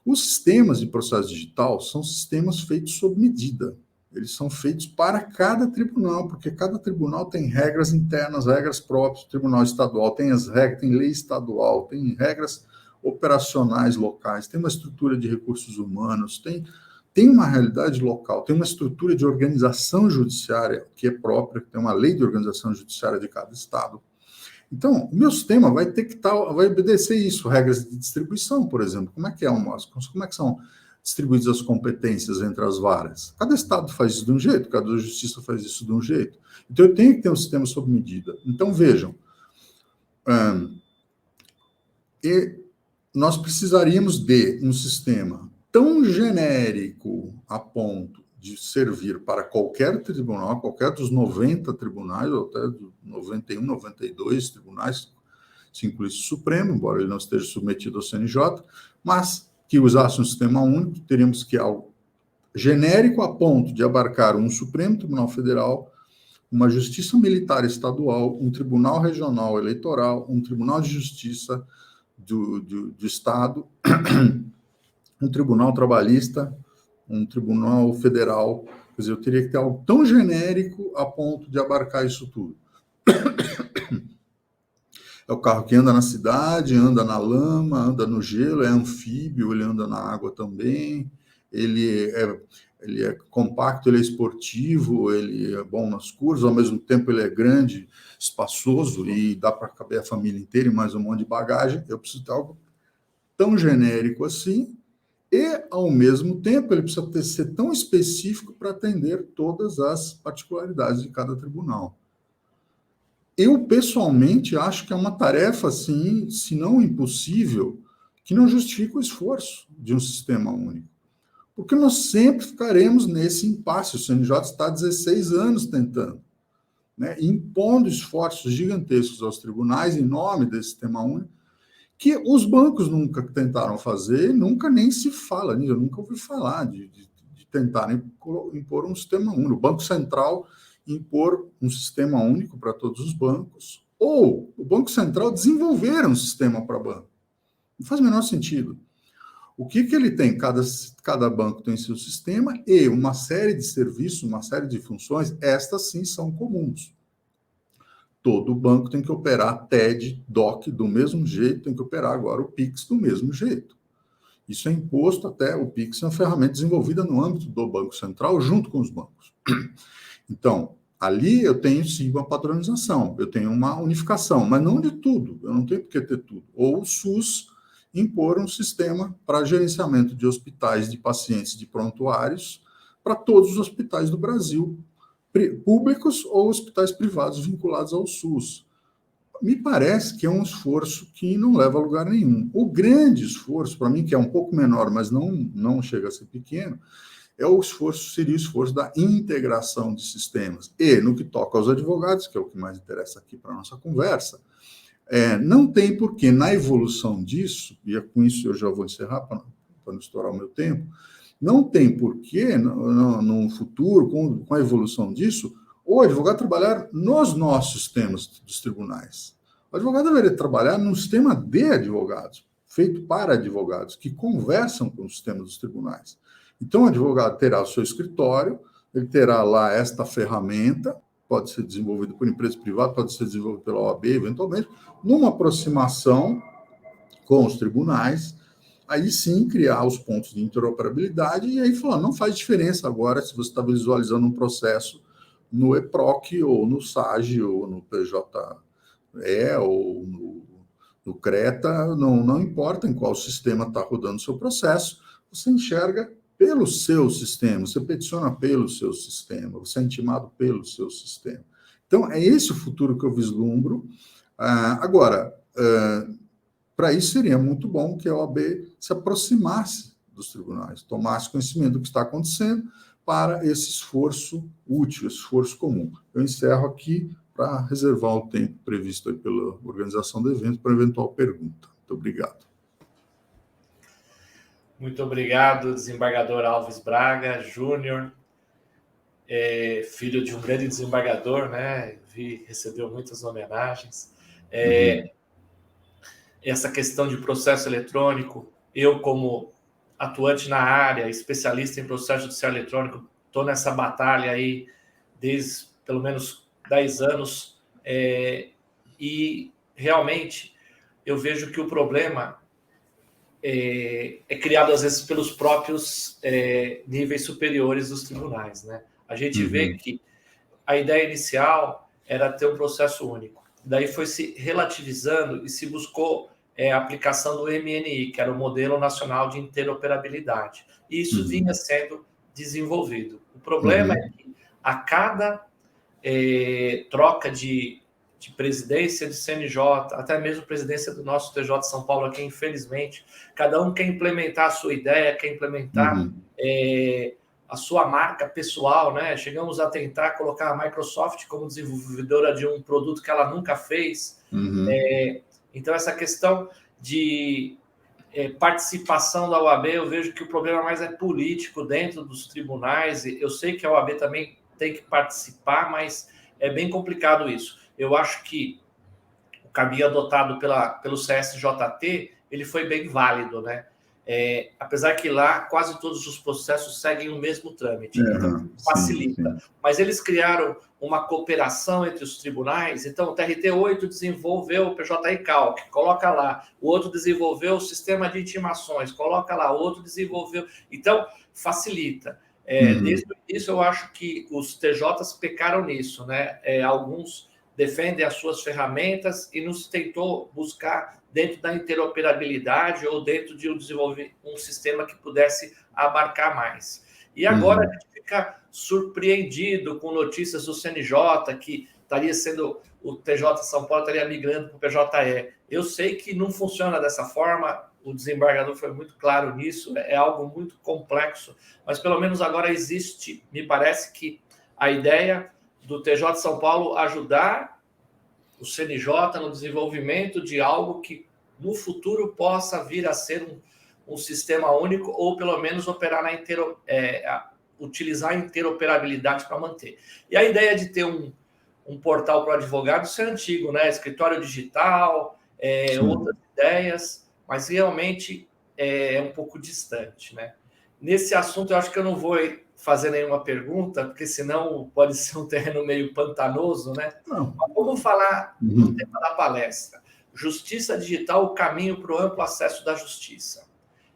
Os sistemas de processo digital são sistemas feitos sob medida. Eles são feitos para cada tribunal, porque cada tribunal tem regras internas, regras próprias. O tribunal estadual tem as regras, tem lei estadual, tem regras operacionais locais, tem uma estrutura de recursos humanos, tem uma realidade local, tem uma estrutura de organização judiciária que é própria, tem uma lei de organização judiciária de cada estado. Então, o meu sistema vai ter que vai obedecer isso, regras de distribuição, por exemplo. Como é que são distribuídas as competências entre as varas? Cada estado faz isso de um jeito, cada justiça faz isso de um jeito. Então, eu tenho que ter um sistema sob medida. Então, vejam, nós precisaríamos de um sistema tão genérico a ponto de servir para qualquer tribunal, qualquer dos 90 tribunais, ou até dos 91, 92 tribunais, se incluísse o Supremo, embora ele não esteja submetido ao CNJ, mas que usasse um sistema único, teríamos que algo genérico a ponto de abarcar um Supremo Tribunal Federal, uma Justiça Militar Estadual, um Tribunal Regional Eleitoral, um Tribunal de Justiça do Estado, um Tribunal Trabalhista, um Tribunal Federal. Quer dizer, eu teria que ter algo tão genérico a ponto de abarcar isso tudo. É o carro que anda na cidade, anda na lama, anda no gelo, é anfíbio, ele anda na água também, ele é compacto, ele é esportivo, ele é bom nas curvas, ao mesmo tempo ele é grande, espaçoso e dá para caber a família inteira e mais um monte de bagagem. Eu preciso ter algo tão genérico assim e, ao mesmo tempo, ele precisa ser tão específico para atender todas as particularidades de cada tribunal. Eu, pessoalmente, acho que é uma tarefa, assim, se não impossível, que não justifica o esforço de um sistema único. Porque nós sempre ficaremos nesse impasse. O CNJ está há 16 anos tentando, né, impondo esforços gigantescos aos tribunais em nome desse sistema único, que os bancos nunca tentaram fazer, nunca nem se fala nisso. Eu nunca ouvi falar de tentarem impor um sistema único. O Banco Central impor um sistema único para todos os bancos, ou o Banco Central desenvolver um sistema para banco. Não faz o menor sentido. O que ele tem? Cada banco tem seu sistema e uma série de serviços, uma série de funções, estas sim são comuns. Todo banco tem que operar TED, DOC do mesmo jeito, tem que operar agora o PIX do mesmo jeito. Isso é imposto até, o PIX é uma ferramenta desenvolvida no âmbito do Banco Central junto com os bancos. Então, ali eu tenho sim uma padronização, eu tenho uma unificação, mas não de tudo, eu não tenho por que ter tudo. Ou o SUS impor um sistema para gerenciamento de hospitais de pacientes de prontuários para todos os hospitais do Brasil, públicos ou hospitais privados vinculados ao SUS. Me parece que é um esforço que não leva a lugar nenhum. O grande esforço, para mim, que é um pouco menor, mas não chega a ser pequeno, seria o esforço da integração de sistemas. E, no que toca aos advogados, que é o que mais interessa aqui para a nossa conversa, não tem porquê, na evolução disso, e com isso eu já vou encerrar para não estourar o meu tempo, não tem porquê, no futuro, com a evolução disso, o advogado trabalhar nos nossos sistemas dos tribunais. O advogado deveria trabalhar num sistema de advogados, feito para advogados, que conversam com o sistema dos tribunais. Então, o advogado terá o seu escritório, ele terá lá esta ferramenta, pode ser desenvolvido por empresa privada, pode ser desenvolvido pela OAB, eventualmente, numa aproximação com os tribunais, aí sim criar os pontos de interoperabilidade e aí falar, não faz diferença agora se você está visualizando um processo no EPROC ou no SAGE ou no PJE ou no CRETA, não importa em qual sistema está rodando o seu processo, você enxerga pelo seu sistema, você peticiona pelo seu sistema, você é intimado pelo seu sistema. Então, é esse o futuro que eu vislumbro. Agora, para isso seria muito bom que a OAB se aproximasse dos tribunais, tomasse conhecimento do que está acontecendo para esse esforço útil, esforço comum. Eu encerro aqui para reservar o tempo previsto aí pela organização do evento para eventual pergunta. Muito obrigado. Muito obrigado, desembargador Alves Braga Júnior, filho de um grande desembargador, né? Recebeu muitas homenagens. Essa questão de processo eletrônico, eu como atuante na área, especialista em processo judicial eletrônico, estou nessa batalha aí desde pelo menos 10 anos, e realmente eu vejo que o problema é criado às vezes pelos próprios níveis superiores dos tribunais, né? A gente vê que a ideia inicial era ter um processo único. Daí foi se relativizando e se buscou a aplicação do MNI, que era o Modelo Nacional de Interoperabilidade. E isso vinha sendo desenvolvido. O problema é que a cada troca de presidência de CNJ, até mesmo presidência do nosso TJ de São Paulo aqui, infelizmente, cada um quer implementar a sua ideia, quer implementar a sua marca pessoal, né? Chegamos a tentar colocar a Microsoft como desenvolvedora de um produto que ela nunca fez. Então, essa questão de participação da OAB, eu vejo que o problema mais é político dentro dos tribunais. Eu sei que a OAB também tem que participar, mas é bem complicado isso. Eu acho que o caminho adotado pelo CSJT, ele foi bem válido, né? Apesar que lá quase todos os processos seguem o mesmo trâmite, então facilita. Sim. Mas eles criaram uma cooperação entre os tribunais, então o TRT-8 desenvolveu o PJ-ICALC, coloca lá, o outro desenvolveu o sistema de intimações, coloca lá, o outro desenvolveu, então facilita. Desde o início eu acho que os TJs pecaram nisso, né? Alguns defendem as suas ferramentas e não se tentou buscar dentro da interoperabilidade ou dentro de desenvolver um sistema que pudesse abarcar mais. E agora a gente fica surpreendido com notícias do CNJ, que estaria sendo, o TJ de São Paulo estaria migrando para o PJE. Eu sei que não funciona dessa forma, o desembargador foi muito claro nisso, é algo muito complexo, mas pelo menos agora existe, me parece que a ideia do TJ de São Paulo ajudar o CNJ no desenvolvimento de algo que no futuro possa vir a ser um sistema único ou pelo menos operar utilizar a interoperabilidade para manter. E a ideia de ter um portal para o advogado, isso é antigo, né? Escritório digital, outras ideias, mas realmente é um pouco distante, né? Nesse assunto, eu acho que eu não vou fazer nenhuma pergunta, porque senão pode ser um terreno meio pantanoso, né? Não. Mas vamos falar do tema da palestra. Justiça digital, o caminho para o amplo acesso da justiça.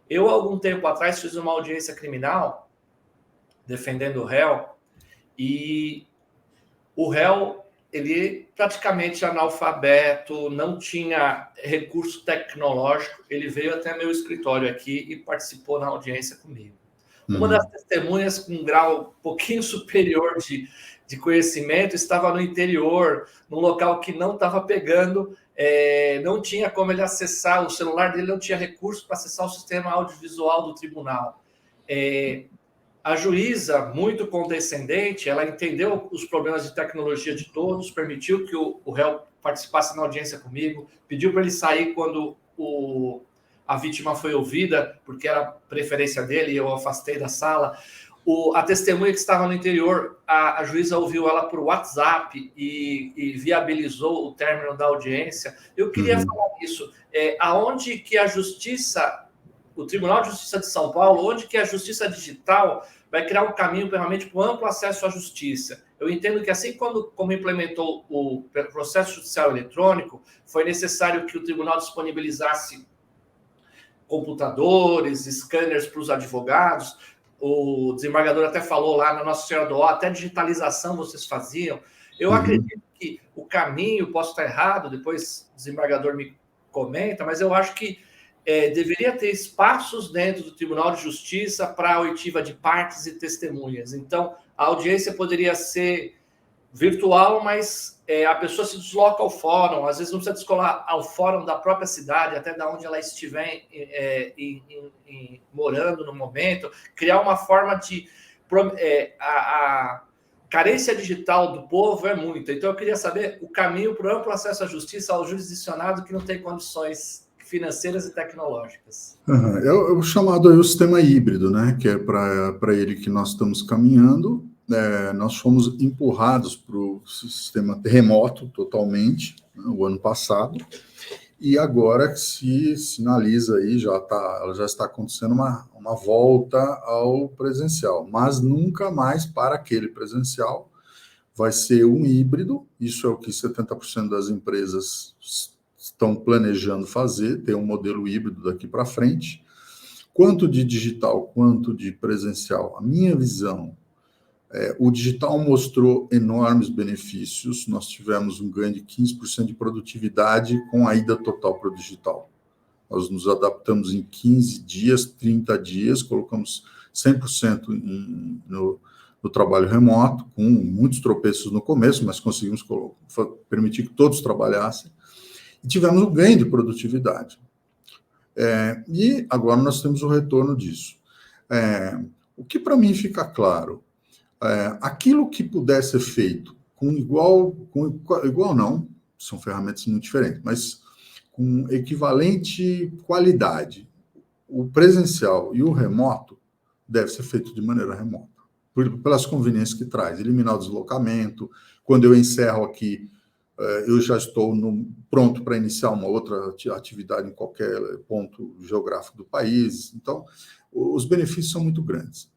Eu, algum tempo atrás, fiz uma audiência criminal defendendo o réu, e o réu, ele praticamente analfabeto, não tinha recurso tecnológico, ele veio até meu escritório aqui e participou na audiência comigo. Uma das testemunhas com um grau um pouquinho superior de conhecimento estava no interior, num local que não estava pegando, não tinha como ele acessar, o celular dele não tinha recurso para acessar o sistema audiovisual do tribunal. A juíza, muito condescendente, ela entendeu os problemas de tecnologia de todos, permitiu que o réu participasse na audiência comigo, pediu para ele sair quando a vítima foi ouvida, porque era preferência dele, e eu afastei da sala. A testemunha que estava no interior, a juíza ouviu ela por WhatsApp e viabilizou o término da audiência. Eu queria falar isso. Aonde que a justiça, o Tribunal de Justiça de São Paulo, onde que a justiça digital vai criar um caminho realmente para o amplo acesso à justiça? Eu entendo que assim como implementou o processo judicial eletrônico, foi necessário que o tribunal disponibilizasse computadores, scanners para os advogados. O desembargador até falou lá na Nossa Senhora do Ó, até digitalização vocês faziam. Eu acredito que o caminho, posso estar errado, depois o desembargador me comenta, mas eu acho que deveria ter espaços dentro do Tribunal de Justiça para a oitiva de partes e testemunhas. Então, a audiência poderia ser virtual, mas a pessoa se desloca ao fórum, às vezes não precisa descolar ao fórum da própria cidade, até da onde ela estiver morando no momento, criar uma forma de... a carência digital do povo é muita, então eu queria saber o caminho para o amplo acesso à justiça ao jurisdicionado que não tem condições financeiras e tecnológicas. É o chamado aí o sistema híbrido, né? Que é para ele que nós estamos caminhando. Nós fomos empurrados para o sistema remoto totalmente, né, o ano passado, e agora se sinaliza aí, ela já está acontecendo uma volta ao presencial, mas nunca mais para aquele presencial, vai ser um híbrido, isso é o que 70% das empresas estão planejando fazer, ter um modelo híbrido daqui para frente. Quanto de digital, quanto de presencial, a minha visão, o digital mostrou enormes benefícios, nós tivemos um ganho de 15% de produtividade com a ida total para o digital. Nós nos adaptamos em 15 dias, 30 dias, colocamos 100% no trabalho remoto, com muitos tropeços no começo, mas conseguimos permitir que todos trabalhassem, e tivemos um ganho de produtividade. E agora nós temos o retorno disso. O que para mim fica claro, aquilo que puder ser feito com igual não, são ferramentas muito diferentes, mas com equivalente qualidade, o presencial e o remoto deve ser feito de maneira remota, pelas conveniências que traz, eliminar o deslocamento. Quando eu encerro aqui, eu já estou pronto para iniciar uma outra atividade em qualquer ponto geográfico do país. Então, os benefícios são muito grandes.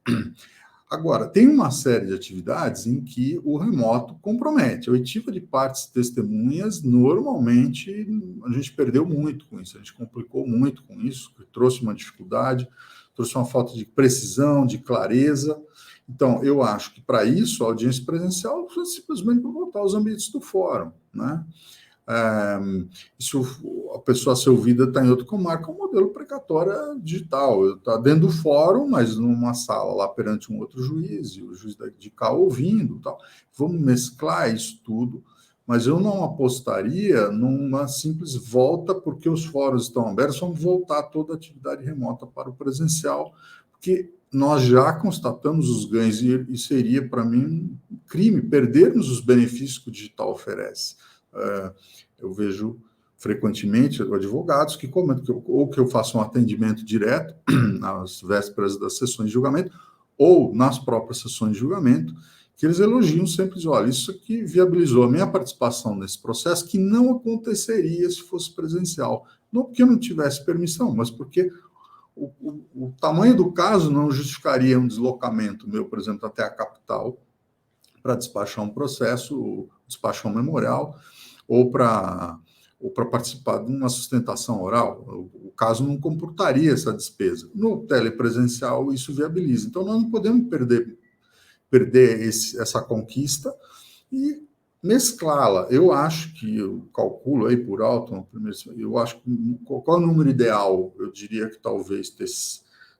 Agora, tem uma série de atividades em que o remoto compromete. A oitiva de partes e testemunhas, normalmente, a gente perdeu muito com isso, a gente complicou muito com isso, trouxe uma dificuldade, trouxe uma falta de precisão, de clareza. Então, eu acho que, para isso, a audiência presencial é simplesmente para voltar aos ambientes do fórum, né? Se a pessoa ser ouvida está em outra comarca, é um modelo precatório digital. Está dentro do fórum, mas numa sala lá perante um outro juiz, e o juiz de cá ouvindo. Tal. Vamos mesclar isso tudo, mas eu não apostaria numa simples volta, porque os fóruns estão abertos, vamos voltar toda a atividade remota para o presencial, porque nós já constatamos os ganhos, e seria, para mim, um crime perdermos os benefícios que o digital oferece. Eu vejo frequentemente advogados que comentam que eu faço um atendimento direto nas vésperas das sessões de julgamento ou nas próprias sessões de julgamento, que eles elogiam sempre, dizem, olha, isso aqui viabilizou a minha participação nesse processo, que não aconteceria se fosse presencial. Não porque eu não tivesse permissão, mas porque o tamanho do caso não justificaria um deslocamento meu, por exemplo, até a capital, para despachar um processo, despachar um memorial, ou para participar de uma sustentação oral. O caso não comportaria essa despesa. No telepresencial, isso viabiliza. Então, nós não podemos perder essa conquista e mesclá-la. Eu acho que, eu calculo aí por alto, eu acho que qual é o número ideal? Eu diria que talvez ter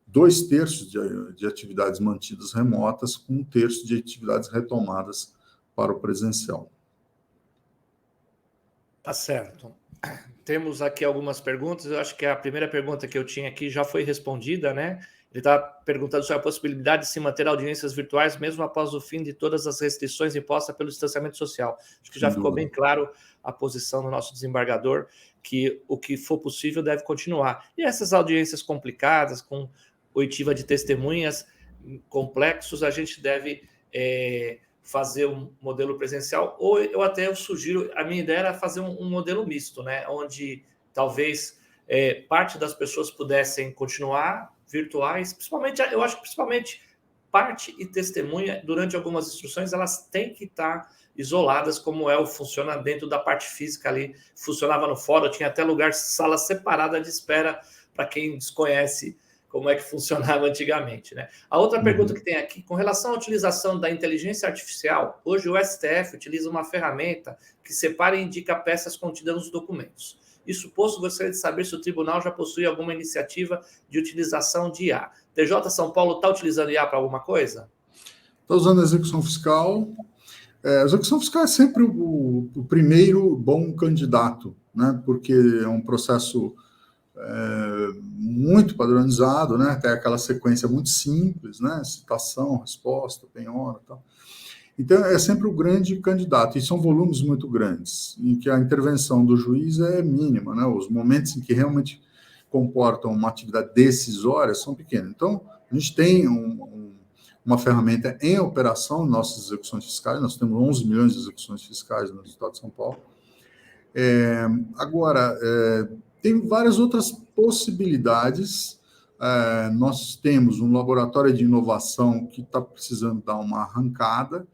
2/3 de atividades mantidas remotas, com 1/3 de atividades retomadas para o presencial. Tá certo. Temos aqui algumas perguntas. Eu acho que a primeira pergunta que eu tinha aqui já foi respondida, né? Ele está perguntando sobre a possibilidade de se manter audiências virtuais mesmo após o fim de todas as restrições impostas pelo distanciamento social. Acho que já ficou bem claro a posição do nosso desembargador, que o que for possível deve continuar. E essas audiências complicadas, com oitiva de testemunhas complexos, a gente deve fazer um modelo presencial, ou eu sugiro, a minha ideia era fazer um modelo misto, né, onde talvez parte das pessoas pudessem continuar virtuais, principalmente, eu acho que principalmente parte e testemunha, durante algumas instruções, elas têm que estar isoladas, como funciona dentro da parte física ali, funcionava no fórum, tinha até sala separada de espera para quem desconhece como é que funcionava antigamente, né? A outra pergunta que tem aqui, com relação à utilização da inteligência artificial, hoje o STF utiliza uma ferramenta que separa e indica peças contidas nos documentos. Isso posto, gostaria de saber se o tribunal já possui alguma iniciativa de utilização de IA. TJ São Paulo está utilizando IA para alguma coisa? Está usando a execução fiscal. A execução fiscal é sempre o primeiro bom candidato, né? Porque é um processo muito padronizado, né? Tem aquela sequência muito simples, né? Citação, resposta, penhora e tal. Então, é sempre o grande candidato, e são volumes muito grandes, em que a intervenção do juiz é mínima, né? Os momentos em que realmente comportam uma atividade decisória são pequenos. Então, a gente tem uma ferramenta em operação em nossas execuções fiscais, nós temos 11 milhões de execuções fiscais no estado de São Paulo. Agora, tem várias outras possibilidades. Nós temos um laboratório de inovação que está precisando dar uma arrancada,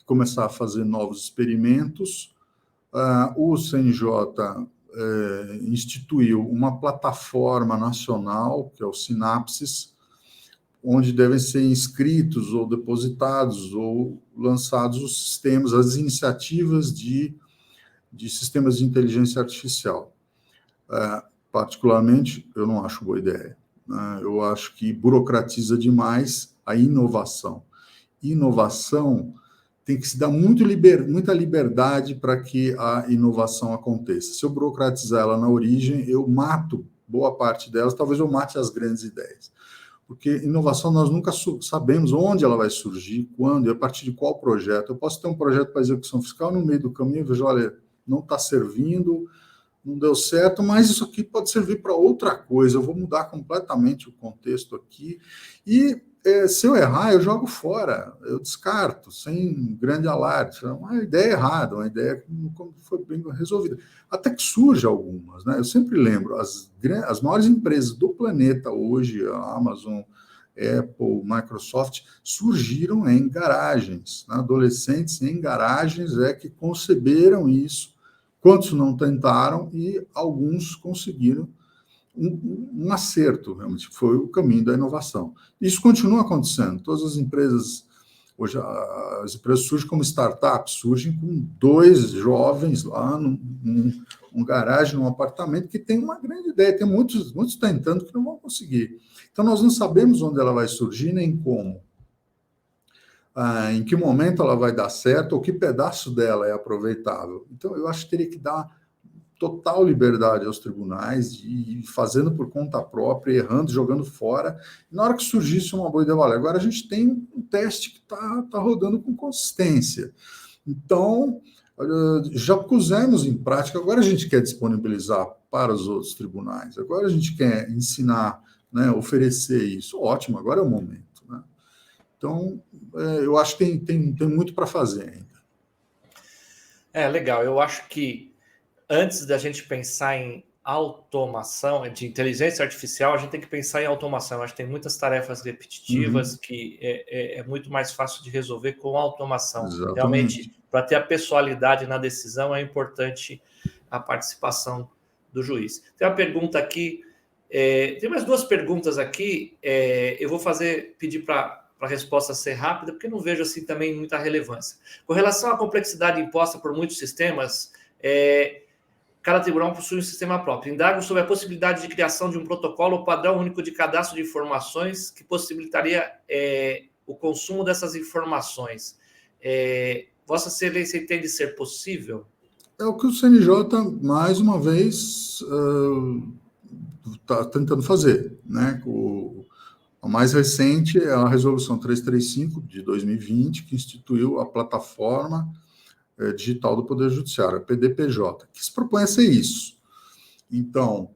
começar a fazer novos experimentos. O CNJ instituiu uma plataforma nacional, que é o Sinapses, onde devem ser inscritos ou depositados ou lançados os sistemas, as iniciativas de sistemas de inteligência artificial. Particularmente, eu não acho boa ideia. Eu acho que burocratiza demais a inovação. Inovação tem que se dar muita liberdade para que a inovação aconteça. Se eu burocratizar ela na origem, eu mato boa parte delas, talvez eu mate as grandes ideias. Porque inovação nós nunca sabemos onde ela vai surgir, quando e a partir de qual projeto. Eu posso ter um projeto para execução fiscal, no meio do caminho eu vejo, olha, não está servindo, não deu certo, mas isso aqui pode servir para outra coisa, eu vou mudar completamente o contexto aqui, e se eu errar, eu jogo fora, eu descarto, sem grande alarde. É uma ideia errada, uma ideia que não foi bem resolvida. Até que surge algumas, né? Eu sempre lembro, as maiores empresas do planeta hoje, a Amazon, Apple, Microsoft, surgiram em garagens, né? Adolescentes em garagens que conceberam isso. Quantos não tentaram e alguns conseguiram um acerto, realmente, foi o caminho da inovação. Isso continua acontecendo. Todas as empresas, hoje as empresas surgem como startups, surgem com 2 jovens lá num garagem, num apartamento, que tem uma grande ideia, tem muitos tentando que não vão conseguir. Então, nós não sabemos onde ela vai surgir, nem como. Em que momento ela vai dar certo, ou que pedaço dela é aproveitável. Então, eu acho que teria que dar total liberdade aos tribunais, e fazendo por conta própria, errando, jogando fora. Na hora que surgisse uma boa ideia, olha, agora a gente tem um teste que está rodando com consistência. Então, já pusemos em prática, agora a gente quer disponibilizar para os outros tribunais, agora a gente quer ensinar, né, oferecer isso. Ótimo, agora é o momento, né? Então, eu acho que tem muito para fazer ainda. Legal. Eu acho que antes da gente pensar em automação, de inteligência artificial, a gente tem que pensar em automação. Eu acho que tem muitas tarefas repetitivas que é muito mais fácil de resolver com automação. Exatamente. Realmente, para ter a pessoalidade na decisão, é importante a participação do juiz. Tem uma pergunta aqui, tem mais 2 perguntas aqui, eu vou pedir para a resposta ser rápida, porque não vejo assim também muita relevância. Com relação à complexidade imposta por muitos sistemas, cada tribunal possui um sistema próprio. Indago sobre a possibilidade de criação de um protocolo ou padrão único de cadastro de informações que possibilitaria o consumo dessas informações. Vossa Excelência entende ser possível? É o que o CNJ, mais uma vez, está tentando fazer, né? A mais recente é a Resolução 335, de 2020, que instituiu a plataforma digital do Poder Judiciário, a PDPJ, que se propõe a ser isso. Então,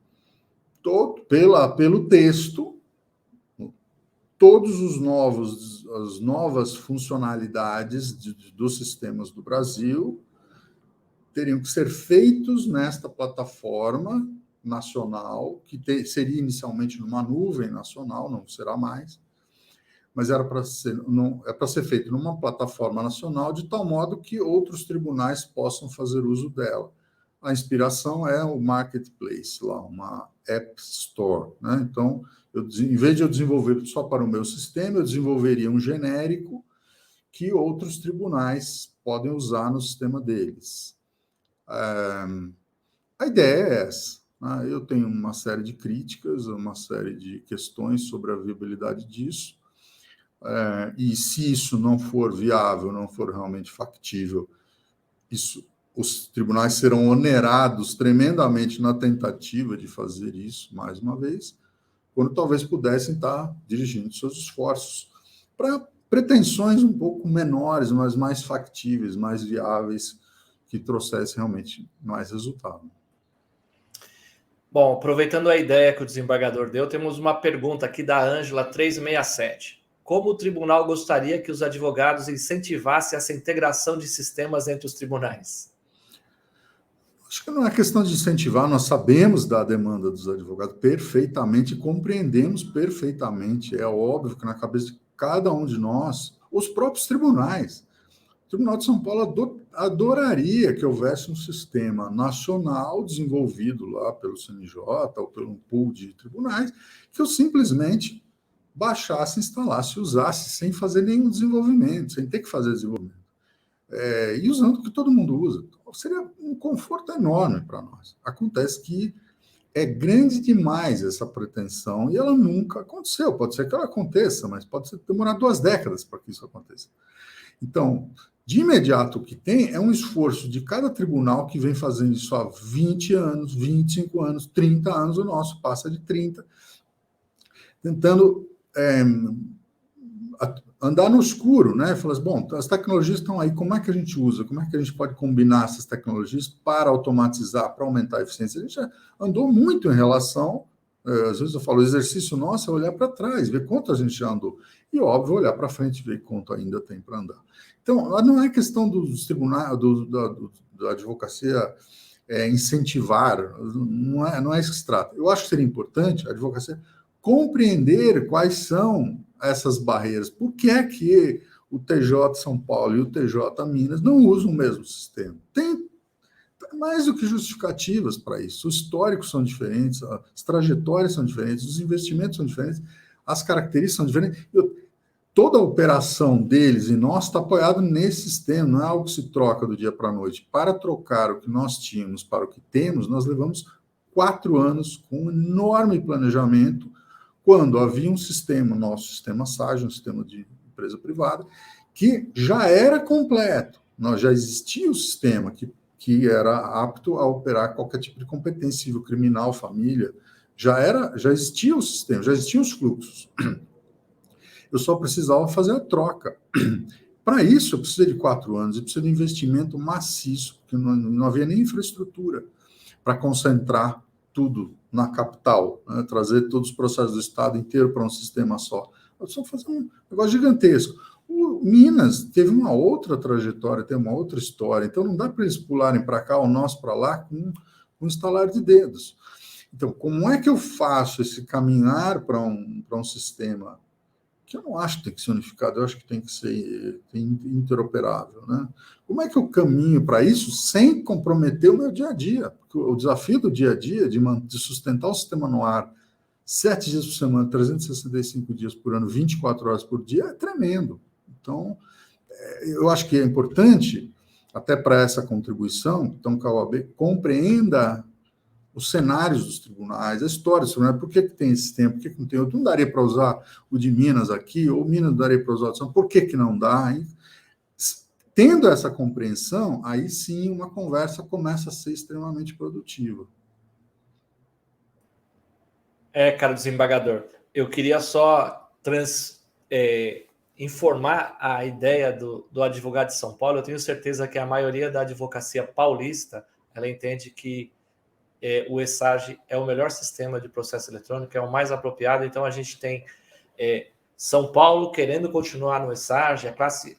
pelo texto, todos as novas funcionalidades dos sistemas do Brasil teriam que ser feitos nesta plataforma nacional, que seria inicialmente numa nuvem nacional, não será mais, mas era para ser feito numa plataforma nacional, de tal modo que outros tribunais possam fazer uso dela. a inspiração é o Marketplace, lá, uma App Store, né? Então, em vez de eu desenvolver só para o meu sistema, eu desenvolveria um genérico que outros tribunais podem usar no sistema deles. A ideia é essa. Né? Eu tenho uma série de críticas, uma série de questões sobre a viabilidade disso, e se isso não for viável, não for realmente factível, os tribunais serão onerados tremendamente na tentativa de fazer isso, mais uma vez, quando talvez pudessem estar dirigindo seus esforços para pretensões um pouco menores, mas mais factíveis, mais viáveis, que trouxessem realmente mais resultado. Bom, aproveitando a ideia que o desembargador deu, temos uma pergunta aqui da Ângela 367. Como o tribunal gostaria que os advogados incentivassem essa integração de sistemas entre os tribunais? Acho que não é questão de incentivar, nós sabemos da demanda dos advogados perfeitamente, compreendemos perfeitamente. É óbvio que na cabeça de cada um de nós, os próprios tribunais, o Tribunal de São Paulo adoraria que houvesse um sistema nacional desenvolvido lá pelo CNJ ou pelo pool de tribunais, que eu simplesmente baixasse, instalasse, usasse, sem fazer nenhum desenvolvimento, sem ter que fazer desenvolvimento. E usando o que todo mundo usa. Seria um conforto enorme para nós. Acontece que é grande demais essa pretensão e ela nunca aconteceu. Pode ser que ela aconteça, mas pode demorar 2 décadas para que isso aconteça. Então, de imediato, o que tem é um esforço de cada tribunal que vem fazendo isso há 20 anos, 25 anos, 30 anos, o nosso passa de 30, tentando andar no escuro, né? Falar assim, bom, as tecnologias estão aí, como é que a gente usa? Como é que a gente pode combinar essas tecnologias para automatizar, para aumentar a eficiência? A gente já andou muito em relação, às vezes eu falo, o exercício nosso é olhar para trás, ver quanto a gente já andou. E, óbvio, olhar para frente, ver quanto ainda tem para andar. Então, não é questão dos tribunais, da advocacia incentivar, não é isso que se trata. Eu acho que seria importante a advocacia compreender quais são essas barreiras. Por que é que o TJ São Paulo e o TJ Minas não usam o mesmo sistema? Tem mais do que justificativas para isso. Os históricos são diferentes, as trajetórias são diferentes, os investimentos são diferentes, as características são diferentes. Toda a operação deles e nós está apoiado nesse sistema, não é algo que se troca do dia para a noite. Para trocar o que nós tínhamos para o que temos, nós levamos 4 anos com um enorme planejamento, quando havia um sistema, nosso sistema SAGE, um sistema de empresa privada, que já era completo. Já existia o sistema que era apto a operar qualquer tipo de competência civil, criminal, família. Já existia o sistema, já existiam os fluxos. Eu só precisava fazer a troca. Para isso, eu precisei de 4 anos, eu precisei de investimento maciço, porque não havia nem infraestrutura para concentrar tudo na capital, né? Trazer todos os processos do Estado inteiro para um sistema só. Eu só fazer um negócio gigantesco. O Minas teve uma outra trajetória, tem uma outra história, então não dá para eles pularem para cá ou nós para lá com um estalar de dedos. Então, como é que eu faço esse caminhar para um sistema que eu não acho que tem que ser unificado, eu acho que tem que ser interoperável, né? Como é que eu caminho para isso sem comprometer o meu dia a dia? Porque o desafio do dia a dia, de sustentar o sistema no ar 7 dias por semana, 365 dias por ano, 24 horas por dia, é tremendo. Então, eu acho que é importante, até para essa contribuição, então que a OAB compreenda os cenários dos tribunais, a história dos tribunais, por que tem esse sistema, por que não tem outro? Não daria para usar o de Minas aqui, ou Minas não daria para usar o de São Paulo, por que não dá? Hein? Tendo essa compreensão, aí sim uma conversa começa a ser extremamente produtiva. Cara desembargador, eu queria só informar a ideia do advogado de São Paulo. Eu tenho certeza que a maioria da advocacia paulista, ela entende que o ESAGE é o melhor sistema de processo eletrônico, é o mais apropriado. Então, a gente tem São Paulo querendo continuar no ESAGE, a classe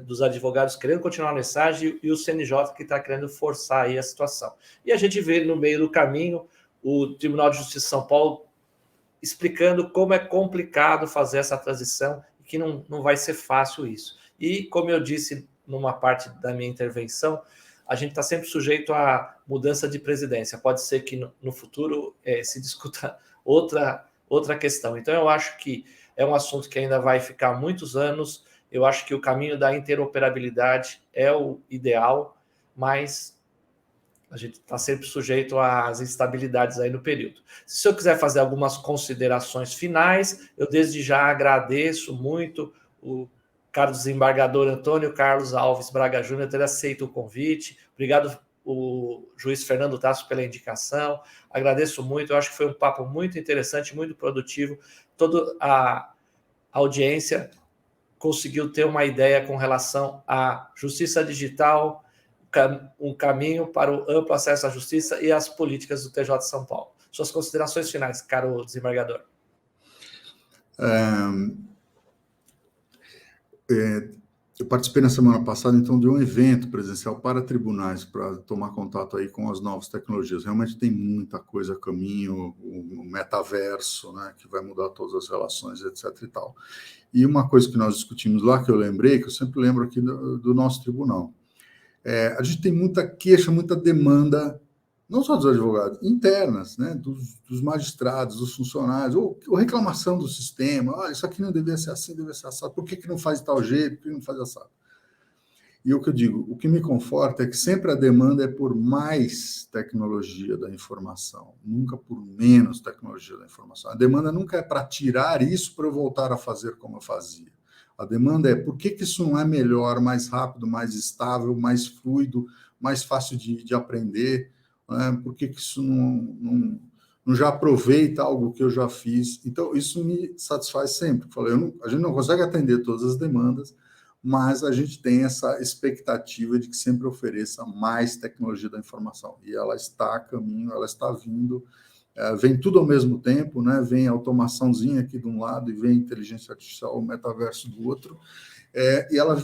dos advogados querendo continuar no ESAGE e o CNJ que está querendo forçar aí a situação. E a gente vê no meio do caminho o Tribunal de Justiça de São Paulo explicando como é complicado fazer essa transição e que não vai ser fácil isso. E, como eu disse numa parte da minha intervenção, a gente está sempre sujeito à mudança de presidência. Pode ser que no futuro se discuta outra questão. Então, eu acho que é um assunto que ainda vai ficar muitos anos. Eu acho que o caminho da interoperabilidade é o ideal, mas a gente está sempre sujeito às instabilidades aí no período. Se o senhor quiser fazer algumas considerações finais, eu desde já agradeço muito o caro desembargador Antônio Carlos Alves Braga Júnior ter aceito o convite. Obrigado, o juiz Fernando Tasso, pela indicação. Agradeço muito, eu acho que foi um papo muito interessante, muito produtivo. Toda a audiência conseguiu ter uma ideia com relação à justiça digital, um caminho para o amplo acesso à justiça e as políticas do TJ de São Paulo. Suas considerações finais, caro desembargador. Eu participei na semana passada, então, de um evento presencial para tribunais, para tomar contato aí com as novas tecnologias. Realmente tem muita coisa a caminho, o metaverso, né, que vai mudar todas as relações, etc. e tal. E uma coisa que nós discutimos lá, que eu lembrei, que eu sempre lembro aqui do nosso tribunal, a gente tem muita queixa, muita demanda, não só dos advogados, internas, né, dos magistrados, dos funcionários, ou reclamação do sistema, isso aqui não devia ser assim, devia ser assado, por que não faz de tal jeito, por que não faz assado? E o que eu digo, o que me conforta é que sempre a demanda é por mais tecnologia da informação, nunca por menos tecnologia da informação. A demanda nunca é para tirar isso para eu voltar a fazer como eu fazia. A demanda é por que isso não é melhor, mais rápido, mais estável, mais fluido, mais fácil de aprender, né? Por que isso não já aproveita algo que eu já fiz? Então, isso me satisfaz sempre. A gente não consegue atender todas as demandas, mas a gente tem essa expectativa de que sempre ofereça mais tecnologia da informação. E ela está a caminho, ela está vindo, vem tudo ao mesmo tempo, né? Vem a automaçãozinha aqui de um lado e vem a inteligência artificial, o metaverso do outro, e ela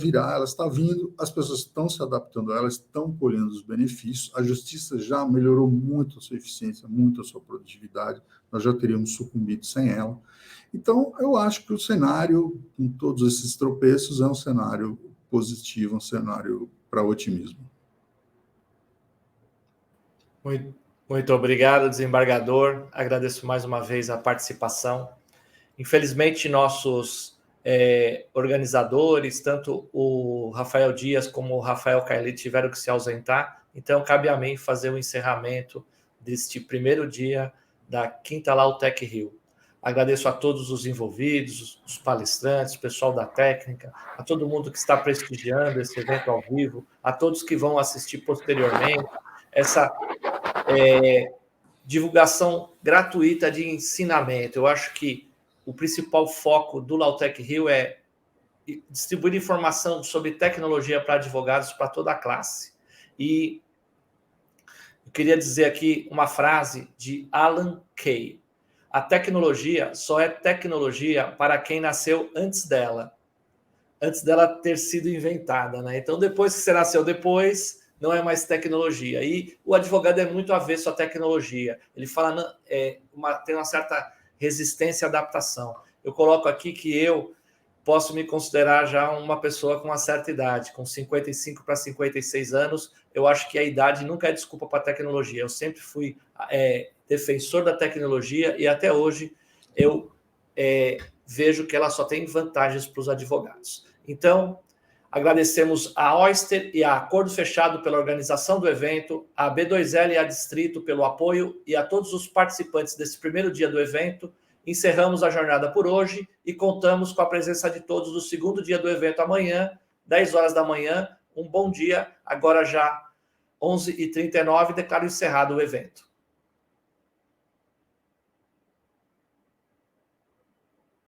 está vindo, as pessoas estão se adaptando a ela, estão colhendo os benefícios, a justiça já melhorou muito a sua eficiência, muito a sua produtividade, nós já teríamos sucumbido sem ela. Então, eu acho que o cenário, com todos esses tropeços, é um cenário positivo, um cenário para otimismo. Muito obrigado, desembargador. Agradeço mais uma vez a participação. Infelizmente, nossos organizadores, tanto o Rafael Dias como o Rafael Carlito, tiveram que se ausentar, então cabe a mim fazer o encerramento deste primeiro dia da 5ª Lautec Rio. Agradeço a todos os envolvidos, os palestrantes, o pessoal da técnica, a todo mundo que está prestigiando esse evento ao vivo, a todos que vão assistir posteriormente, essa divulgação gratuita de ensinamento. Eu acho que o principal foco do Lautec Rio é distribuir informação sobre tecnologia para advogados para toda a classe. E eu queria dizer aqui uma frase de Alan Kay. A tecnologia só é tecnologia para quem nasceu antes dela ter sido inventada, né? Então, depois que você nasceu depois, não é mais tecnologia. E o advogado é muito avesso à tecnologia. Ele fala, tem uma certa resistência à adaptação. Eu coloco aqui que eu posso me considerar já uma pessoa com uma certa idade, com 55 para 56 anos. Eu acho que a idade nunca é desculpa para a tecnologia. Eu sempre fui defensor da tecnologia e até hoje eu vejo que ela só tem vantagens para os advogados. Então, agradecemos a Oyster e a Acordo Fechado pela organização do evento, a B2L e a Distrito pelo apoio e a todos os participantes desse primeiro dia do evento. Encerramos a jornada por hoje e contamos com a presença de todos no segundo dia do evento amanhã, 10 horas da manhã. Um bom dia, agora já 11h39, declaro encerrado o evento.